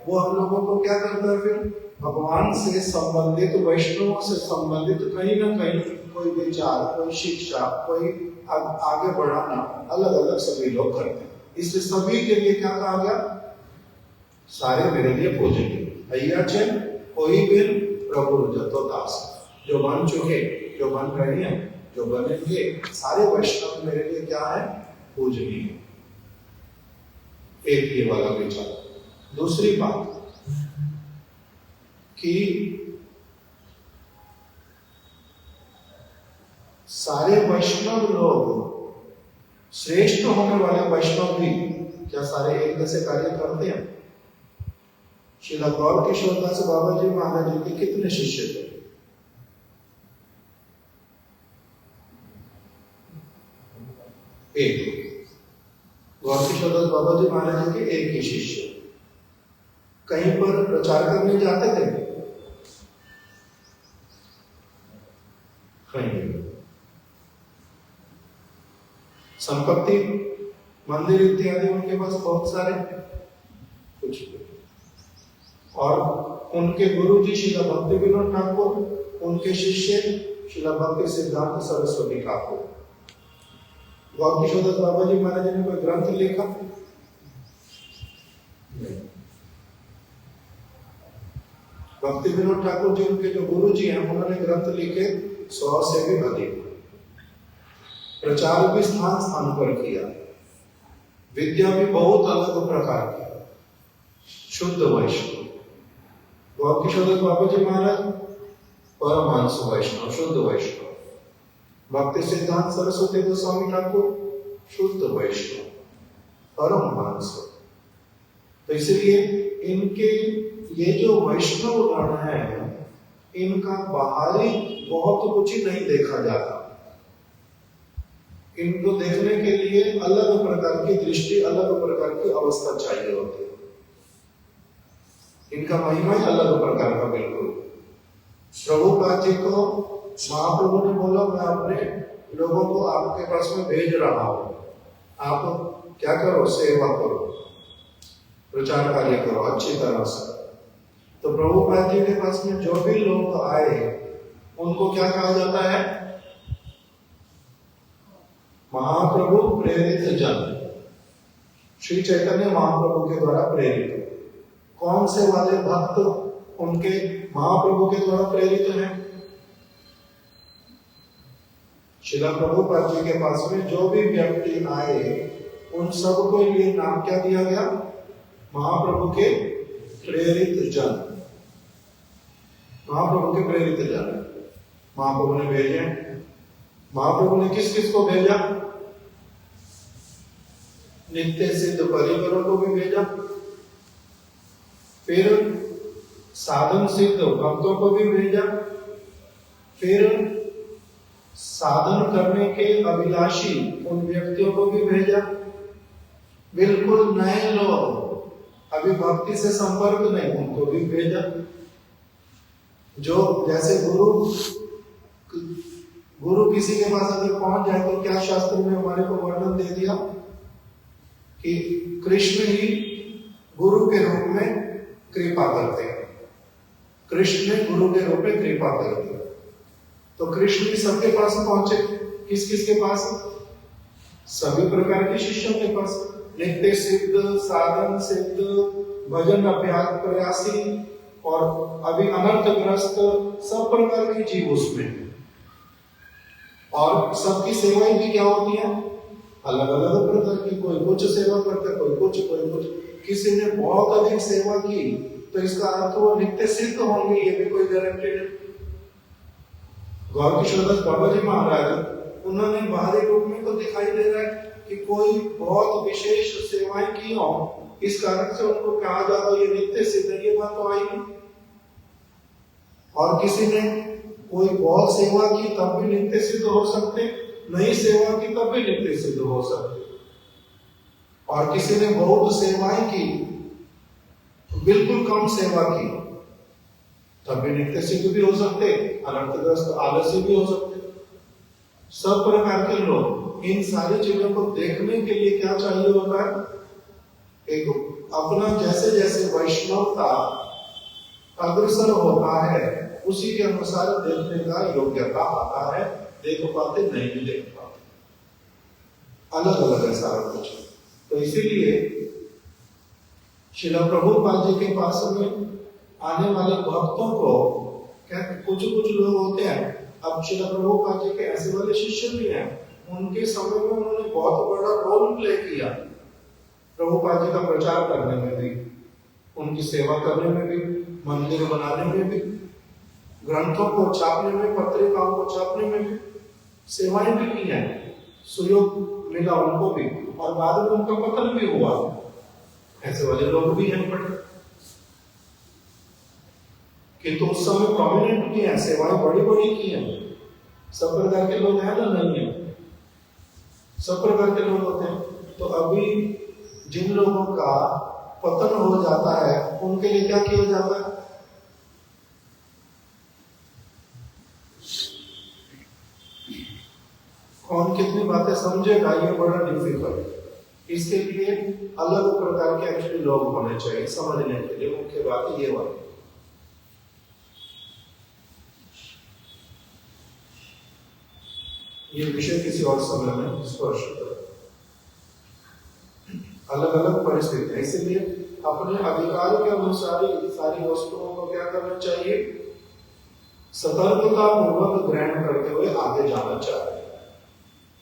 वो हम लोगों को क्या करता है, फिर भगवान से संबंधित, वैष्णवों से संबंधित कहीं ना कहीं कोई विचार, कोई शिक्षा, कोई आगे बढ़ाना अलग अलग सभी लोग करते हैं। इसलिए सभी के लिए क्या कहा गया? सारे मेरे लिए पूजनीय भैया छे, कोई भी प्रभु जतो दास। जो बन चुके, जो बन रहे हैं, जो बनेंगे, सारे वैष्णव मेरे लिए क्या है? पूजनीय। एक ये वाला विचार। दूसरी बात कि सारे वैष्णव लोग, श्रेष्ठ होने वाले वैष्णव भी क्या सारे एक जैसे कार्य करते हैं? श्रील गौर किशोर दास बाबा जी महाराज जी के कितने शिष्य थे? एक। गौर किशोर दास बाबा जी महाराज जी के एक ही शिष्य। कहीं पर प्रचार करने जाते थे? कहीं। संपत्ति, मंदिर इत्यादि उनके पास बहुत सारे, कुछ। और उनके गुरु जी श्रील भक्ति विनोद ठाकुर, उनके शिष्य श्रील भक्ति सिद्धांत सरस्वती ठाकुर। गौर किशोर दास बाबा जी महाराज जी ने कोई ग्रंथ लिखा? नहीं। भक्ति विनोद ठाकुर जी उनके जो गुरु जी हैं, उन्होंने ग्रंथ लिखे 100 से भी अधिक। प्रचार भी स्थान स्थान पर किया, विद्या भी बहुत अलग प्रकार की, शुद्ध वैष्णव। गौर किशोर दास बाबा जी महाराज परमहंस वैष्णव, शुद्ध वैष्णव। भक्ति सिद्धांत सरस्वती गोस्वामी ठाकुर शुद्ध वैष्णव, परमहंस। तो इसलिए इनके ये जो वैष्णव गण है, इनका बाहरी बहुत कुछ ही नहीं देखा जाता। इनको देखने के लिए अलग प्रकार की दृष्टि, अलग प्रकार की अवस्था चाहिए होती है। इनका महिमा ही अलग प्रकार का बिल्कुल। प्रभुपाद जी को महाप्रभु ने बोला, मैं अपने लोगों को आपके पास में भेज रहा हूं, आप क्या करो, सेवा करो, प्रचार कार्य करो अच्छी तरह से। तो प्रभुपाद जी के पास में जो भी लोग आए, उनको क्या कहा जाता है? महाप्रभु प्रेरित जन। श्री चैतन्य महाप्रभु के द्वारा प्रेरित। कौन से वाले भक्त उनके महाप्रभु के द्वारा प्रेरित हैं? श्रील प्रभुपाद जी के पास में जो भी व्यक्ति आए, उन सबको लिए नाम क्या दिया गया? महाप्रभु के प्रेरित जन। महाप्रभु के प्रेरित जन महाप्रभु ने भेजे। महाप्रभु ने किस किस को भेजा? नित्य सिद्ध परिवारों को भी भेजा, फिर साधन सिद्ध भक्तों को भी भेजा, फिर साधन करने के अभिलाषी उन व्यक्तियों को भी भेजा, बिल्कुल नए लोग अभी भक्ति से संपर्क नहीं, उनको भी भेजा। जो जैसे गुरु किसी के पास अगर पहुंच जाए तो क्या शास्त्र में हमारे को वर्णन दे दिया कि कृष्ण ही गुरु के रूप में कृपा करते हैं। कृष्ण ने गुरु के रूप में कृपा कर दी, तो कृष्ण भी सबके पास पहुंचे। किस किस के पास? सभी प्रकार के शिष्यों के पास। नित्य सिद्ध, साधन सिद्ध, भजन अभ्यास प्रयासी और अभी अनर्थग्रस्त, सब प्रकार के जीव उसमें। और सबकी सेवाएं भी क्या होती हैं? अलग अलग प्रकार की। कोई कुछ सेवा करता है, कोई कुछ, कोई कुछ। किसी ने बहुत अधिक सेवा की तो इसका अर्थ वो नित्य सिद्ध होंगे, ये भी कोई गारंटी नहीं। गौर किशोर दास बाबा जी महाराज, उन्होंने बाहरी रूप में तो दिखाई दे रहा है कि कोई बहुत विशेष सेवाएं की हो, इस कारण से उनको कहा जाता है ये नित्य सिद्ध है, ये बात तो आई नहीं। और किसी ने कोई बहुत सेवा की तब भी नित्य सिद्ध हो सकते, नहीं सेवा की तब भी नित्य सिद्ध हो सकते। और किसी ने बहुत सेवाएं की, बिल्कुल कम सेवा की, तब भी नित्य सिद्ध भी हो सकते, अनर्थग्रस्त आलस्य भी हो सकते। सब प्रकार के लोग इन सारी चीजों को देखने के लिए क्या चाहिए होता है? एक अपना जैसे जैसे वैष्णवता अग्रसर होता है उसी के अनुसार देखने का योग्यता आता है। देख पाते, नहीं भी देख पाते, अलग अलग है सारा कुछ। तो इसीलिए श्रील प्रभुपाद जी के पास में आने वाले भक्तों को क्या कुछ कुछ लोग होते हैं। अब श्रील प्रभुपाद जी के ऐसे वाले शिष्य भी हैं, उनके समय में उन्होंने बहुत बड़ा रोल प्ले किया, प्रभुपाद जी का प्रचार करने में भी, उनकी सेवा करने में भी, मंदिर बनाने में भी, ग्रंथों को छापने में, पत्रिकाओं को छापने में भी सेवाएं भी की हैं। सुयोग मिला उनको भी, और बाद में उनका पतन भी हुआ। ऐसे वाले लोग भी हैं बड़े, किंतु उस समय प्रोमिनेंट की हैं, सेवाएं बड़ी बड़ी की हैं। सब प्रकार के लोग हैं ना? नहीं है, सब प्रकार के लोग होते हैं। तो अभी जिन लोगों का पतन हो जाता है उनके लिए क्या किया जाता है? कौन कितनी बातें समझेगा, ये बड़ा डिफिकल्ट। इसके लिए अलग प्रकार के एक्चुअली लोग होने चाहिए समझने के लिए। मुख्य बात ये वाली, ये विषय किसी और समय में स्पर्श करें। अलग अलग परिस्थिति, इसलिए अपने अधिकार के अनुसार सारी वस्तुओं को क्या करना चाहिए? सतर्कता पूर्वक ग्रहण करते हुए आगे जाना चाहिए।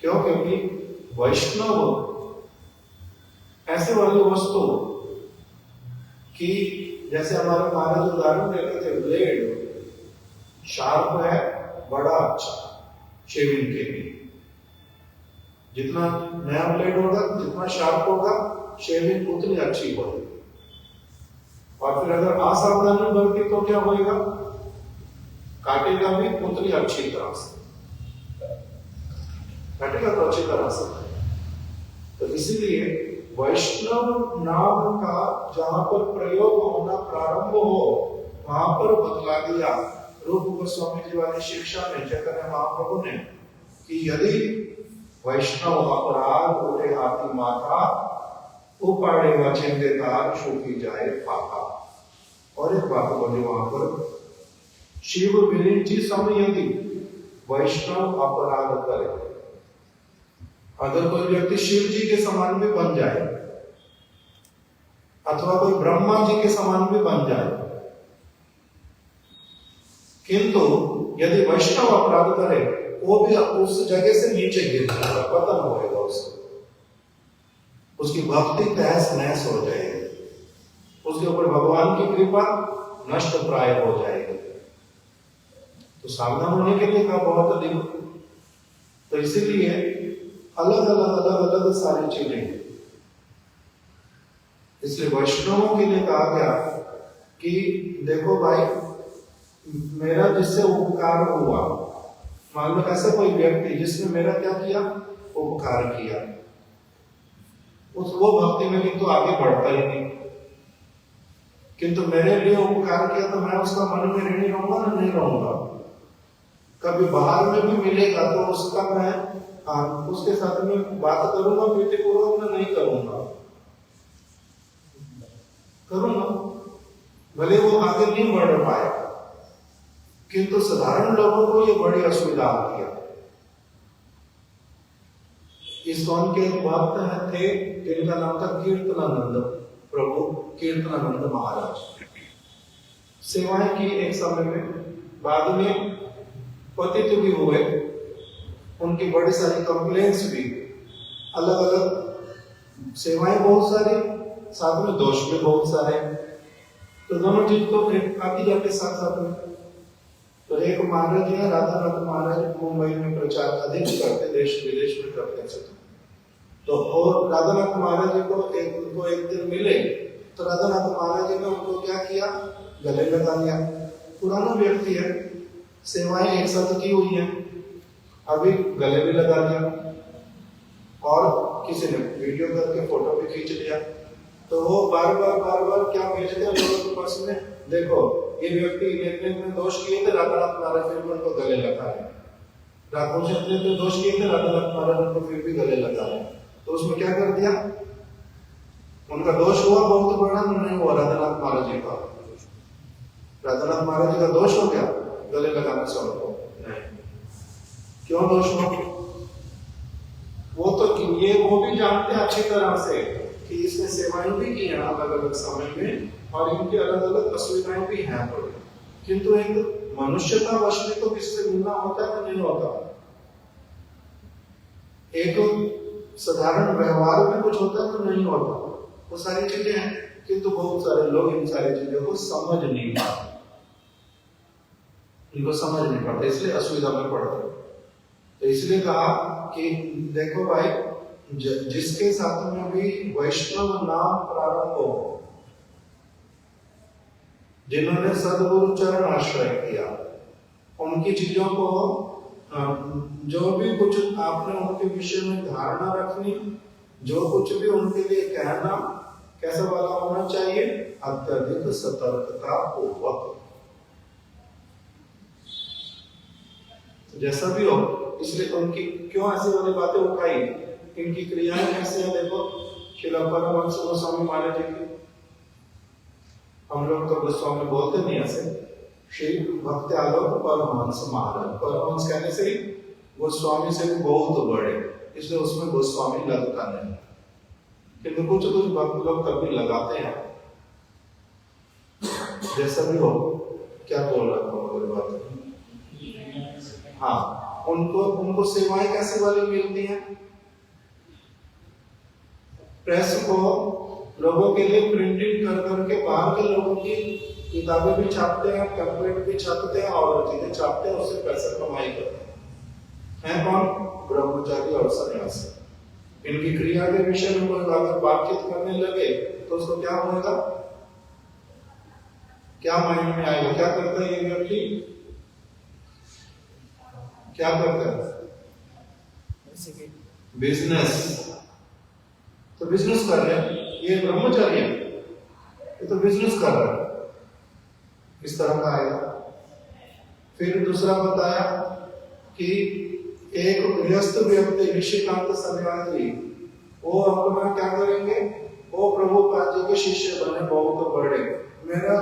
क्यों? क्योंकि वैष्णव ऐसे वाली वस्तु कि जैसे हमारे महाराज उदाहरण देते थे, ब्लेड शार्प है, बड़ा अच्छा शेविंग के लिए। जितना नया ब्लेड होगा, जितना शार्प होगा, शेविंग उतनी अच्छी होगी। और फिर अगर असावधानी बरती तो क्या होगा? काटेगा भी उतनी अच्छी तरह से, काटेगा तो अच्छी तरह से। तो इसीलिए वैष्णव नाम का जहां पर प्रयोग होना प्रारंभ हो, वहां पर बतला दिया रूप गोस्वामी जी वाली शिक्षा में चैतन्य महाप्रभु ने कि यदि वैष्णव अपराध उठे हाथी माथा, उपाड़े वचन तार शोकी जाए फाका। और एक बात बोली वहां पर, शिव विरिंची समयति वैष्णव अपराध करे। अगर कोई व्यक्ति शिव जी के समान भी बन जाए अथवा कोई ब्रह्मा जी के समान भी बन जाए, किंतु यदि वैष्णव अपराध करे, वो भी उस जगह से नीचे गिर जाएगा, पतन होएगा उसको, उसकी भक्ति तहस नहस हो जाएगी, उसके ऊपर भगवान की कृपा नष्ट प्राय हो जाएगी। तो सावधान होने के लिए कहा बहुत अधिक। तो इसीलिए अलग अलग सारी चीजें, इसलिए वैष्णवों के लिए कहा गया कि देखो भाई, मेरा जिससे उपकार हुआ, मान लो ऐसा कोई व्यक्ति जिसने मेरा क्या किया? उपकार किया, वो भक्ति में किंतु आगे बढ़ता ही नहीं। किंतु मेरे लिए उपकार किया तो मैं उसका मन में ऋणी रहूंगा ना? नहीं रहूंगा। कभी बाहर में भी मिलेगा तो उसका मैं उसके साथ में बात करूंगा प्रीतिपूर्वक, मैं नहीं करूंगा, करूंगा। भले वो आगे नहीं बढ़ पाए, किंतु साधारण लोगों को ये बड़ी असुविधा आती है। इस्कॉन के एक भक्त थे जिनका नाम था कीर्तनानंद, प्रभु कीर्तनानंद महाराज। सेवाएं की एक समय में, बाद में पतित भी हुए, उनकी बड़ी सारी कंप्लेंट्स भी, अलग अलग सेवाएं बहुत सारी, साथ में दोष भी बहुत सारे, तो दोनों चीज तो आती जाते साथ साथ में। तो एक महाराज है राधानाथ महाराज, मुंबई में प्रचार अधिक करते, देश विदेश में करते थे। तो और राधानाथ महाराज जी को एक दिन मिले, तो राधानाथ महाराज जी ने उनको क्या किया, गले लगा लिया। पुराना व्यक्ति है, सेवाएं एक साथ की हुई हैं, अभी गले भी लगा लिया, और किसी ने वीडियो करके फोटो भी खींच लिया। तो वो बार बार क्या भेजते हैं लोगों के पास में, देखो ये व्यक्ति इतने दोष किए थे, राधानाथ महाराज फिर भी उनको गले लगा रहे, राघव से इतने दोष किए थे, राधानाथ महाराज उनको फिर भी गले लगा रहे। तो उसमें क्या कर दिया, उनका दोष हुआ बहुत बड़ा नहीं हुआ राधानाथ महाराज जी का, राधानाथ महाराज जी का दोष हो गया गले लगाने से उनको नहीं। क्यों दोष हुआ, वो तो ये वो भी जानते हैं अच्छी तरह से कि इसने सेवाएं भी की हैं अलग अलग समय में, और इनकी अलग अलग असुविधाएं भी हैं, किंतु एक मनुष्यता वश में तो किससे मिलना होता है कि नहीं होता, एक साधारण व्यवहार में कुछ होता है तो नहीं होता, वो सारी चीजें हैं, किंतु बहुत सारे लोग इन सारी चीजों को समझ नहीं पाते, इनको समझ नहीं पाते, इसलिए असुविधा में पड़ते। तो इसलिए कहा कि देखो भाई, जिसके साथ में भी वैष्णव नाम प्रारंभ हो, जिन्होंने सद्गुरु चरण आश्रय किया, उनकी चीजों को, जो भी कुछ आपने उनके विषय में धारणा रखनी, जो कुछ भी उनके लिए कहना, कैसा वाला होना चाहिए, अत्यधिक सतर्कता पूर्वक, जैसा भी हो। इसलिए उनकी क्यों ऐसी वाली बातें उठाई, इनकी क्रियाएं कैसे है, देखो श्रील परमहंस गोस्वामी महाराज जी की, हम लोग तो गोस्वामी बोलते नहीं ऐसे, श्री भक्त आलोक परमहंस महाराज, परमहंस कहने से ही गोस्वामी से भी बहुत बड़े, इसलिए उसमें गोस्वामी लगता नहीं, किंतु कुछ भक्त लोग कभी लगाते हैं, जैसा भी हो। क्या बोल रहा था बात, हाँ, उनको सेवाएं कैसे वाली मिलती हैं, प्रेस को लोगों के लिए प्रिंटिंग कर करके बाहर के लोगों की किताबें भी छापते हैं, पैम्फलेट भी छापते हैं, और चीजें छापते हैं, उससे पैसा कमाई करते हैं कौन, ब्रह्मचारी और सन्यासी। इनकी क्रिया के विषय में कोई अगर बातचीत करने लगे तो उसको क्या होगा, क्या माइंड में आएगा, क्या करता है ये व्यक्ति, क्या करता है, बिजनेस, तो बिजनेस कर रहे हैं, ये ब्रह्मचारी है, ये तो बिजनेस कर रहा है, इस तरह का आएगा। फिर दूसरा बताया कि एक गृहस्थ व्यक्ति ऋषिकांत सन्यासी, वो अपना क्या करेंगे, वो प्रभुपाद जी के शिष्य बने, बहुत बड़े, मेरा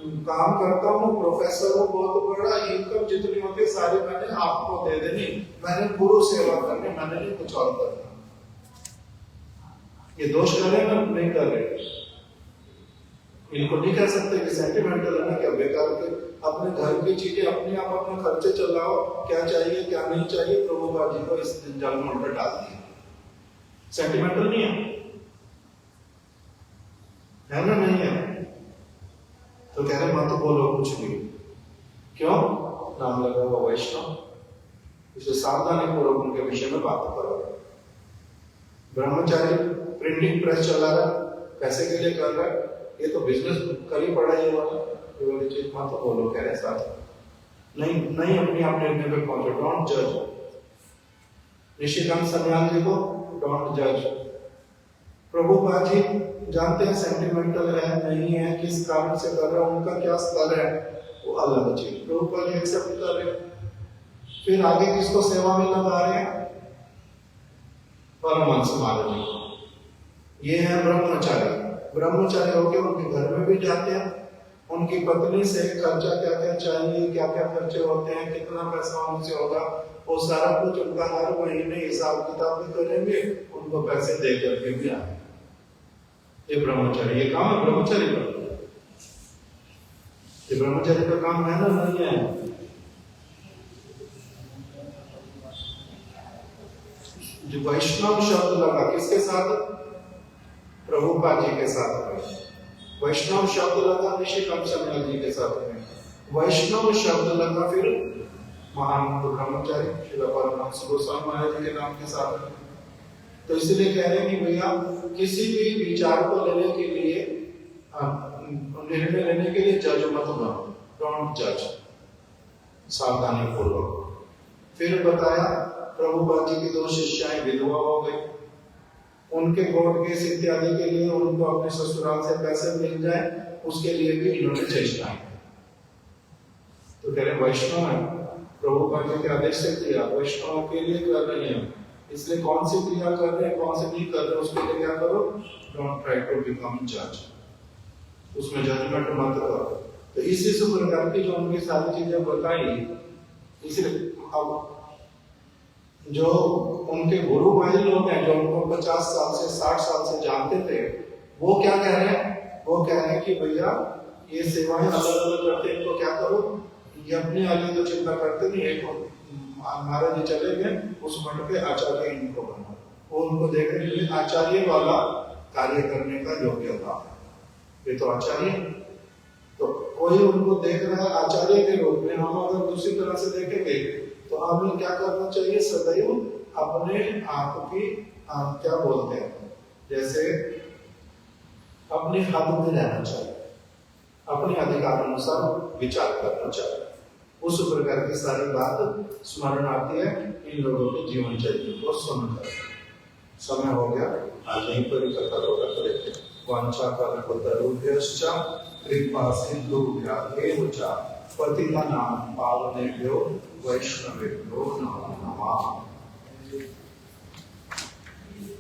काम करता हूँ, प्रोफेसर हूँ बहुत बड़ा, इनकम जितनी होती सारी मैंने आपको दे देनी, मैंने गुरु सेवा करनी, मैंने नहीं कुछ और करना। ये दोष कर रहे हैं, नहीं कर रहे, इनको नहीं कह सकते कि सेंटिमेंटल है ना, क्या बेकार के अपने घर की चीजें अपने आप अपने खर्चे चलाओ, क्या चाहिए क्या नहीं चाहिए, प्रभुपाद जी को इस जल में डाल दिया, सेंटिमेंटल नहीं है ना, नहीं है, तो कह रहे मत बोलो कुछ भी, क्यों, नाम लगा हुआ वैष्णव, इसलिए सावधानी पूर्वक उनके विषय में बात करो। ब्रह्मचारी प्रिंटिंग प्रेस चला रहा है, पैसे के लिए कर रहा है, ये तो बिजनेस कर ही पड़ा, ये वाली चीज मत बोलो, कह रहे साथ नहीं अपनी आप निर्णय पे पहुंचो, डोंट जज। ऋषिकांत सन्यासी जी को डोंट जज। प्रभुपाद जी जानते हैं सेंटिमेंटल है नहीं है, किस कारण से कर रहा है, उनका क्या स्तर है, वो अलग चीज, प्रभुपाद जी एक्सेप्ट कर रहे। फिर आगे किसको सेवा में लगा रहे हैं, परमहंस महाराज जी, ये है ब्रह्मचारी। ब्रह्मचारी होके उनके घर में भी जाते हैं, उनकी पत्नी से खर्चा क्या क्या चाहिए, क्या क्या खर्चे होते हैं, कितना पैसा उनसे होगा, वो सारा कुछ उनका हर महीने हिसाब किताब भी करेंगे, उनको पैसे दे करके भी आए। ये ब्रह्मचर्य, ये काम है ब्रह्मचर्य का। ये ब्रह्मचर्य का काम है ना, नहीं है? जो वैष्णव शब्द लगा किसके साथ? प्रभुपाद जी के साथ में। वैष्णव शब्द लगा ऋषिकम शर्मा जी के साथ में। वैष्णव शब्द लगा फिर महान ब्रह्मचारी श्री परमहंस गोस्वामी महाराज जी के नाम के साथ में। तो इसलिए कह रहे हैं कि भैया किसी भी विचार को लेने के लिए, निर्णय लेने के लिए जज मत बनो, डोंट जज, सावधानी पूर्वक। फिर बताया प्रभुपाद जी की 2 शिष्याएं विधवा हो गई, उनके कोर्ट केस इत्यादि के लिए उनको अपने ससुराल से पैसे मिल जाए, उसके लिए भी इन्होंने चेष्टाएं। तो कह रहे वैष्णव है, प्रभुपाद जी के आदेश से किया, वैष्णव के लिए कर रहे हैं, इसलिए कौन सी क्रिया कर रहे हैं कौन सी नहीं कर रहे उसके लिए क्या करो, डोंट ट्राई टू बिकम जज, उसमें जजमेंट मत करो। तो इसी से प्रकार की जो उनकी सारी चीजें बताई, इसलिए अब जो उनके गुरु भाई लोग हैं जो उनको 50 साल से 60 साल से जानते थे, वो क्या कह रहे हैं? वो कह रहे हैं कि भैया ये सेवाएं अलग अलग करते हैं, इनको क्या करो, ये अपने वाली तो चिंता करते नहीं है, महाराज जी चले गए उस मठ के आचार्य इनको बना, वो उनको देख रहे हैं आचार्य वाला कार्य करने का योग्य था, ये तो आचार्य। तो कोई उनको देख रहा है आचार्य के रूप में, हम अगर दूसरी तरह से देखेंगे तो हमें क्या करना चाहिए? सदैव अपने आप की क्या बोलते हैं, जैसे अपने हद में रहना चाहिए, अपने अधिकार अनुसार विचार करना चाहिए। उस प्रकार की सारी बात स्मरण आती है इन लोगों के जीवन चरित्र को सुनकर। समय हो गया, आज यहीं पर ही कथा को रख लेते हैं। वांछा कल्पतरुभ्यश्च कृपा सिन्धुभ्यः च पतितानां पावनेभ्यो वैष्णवेभ्यो नमो नमः।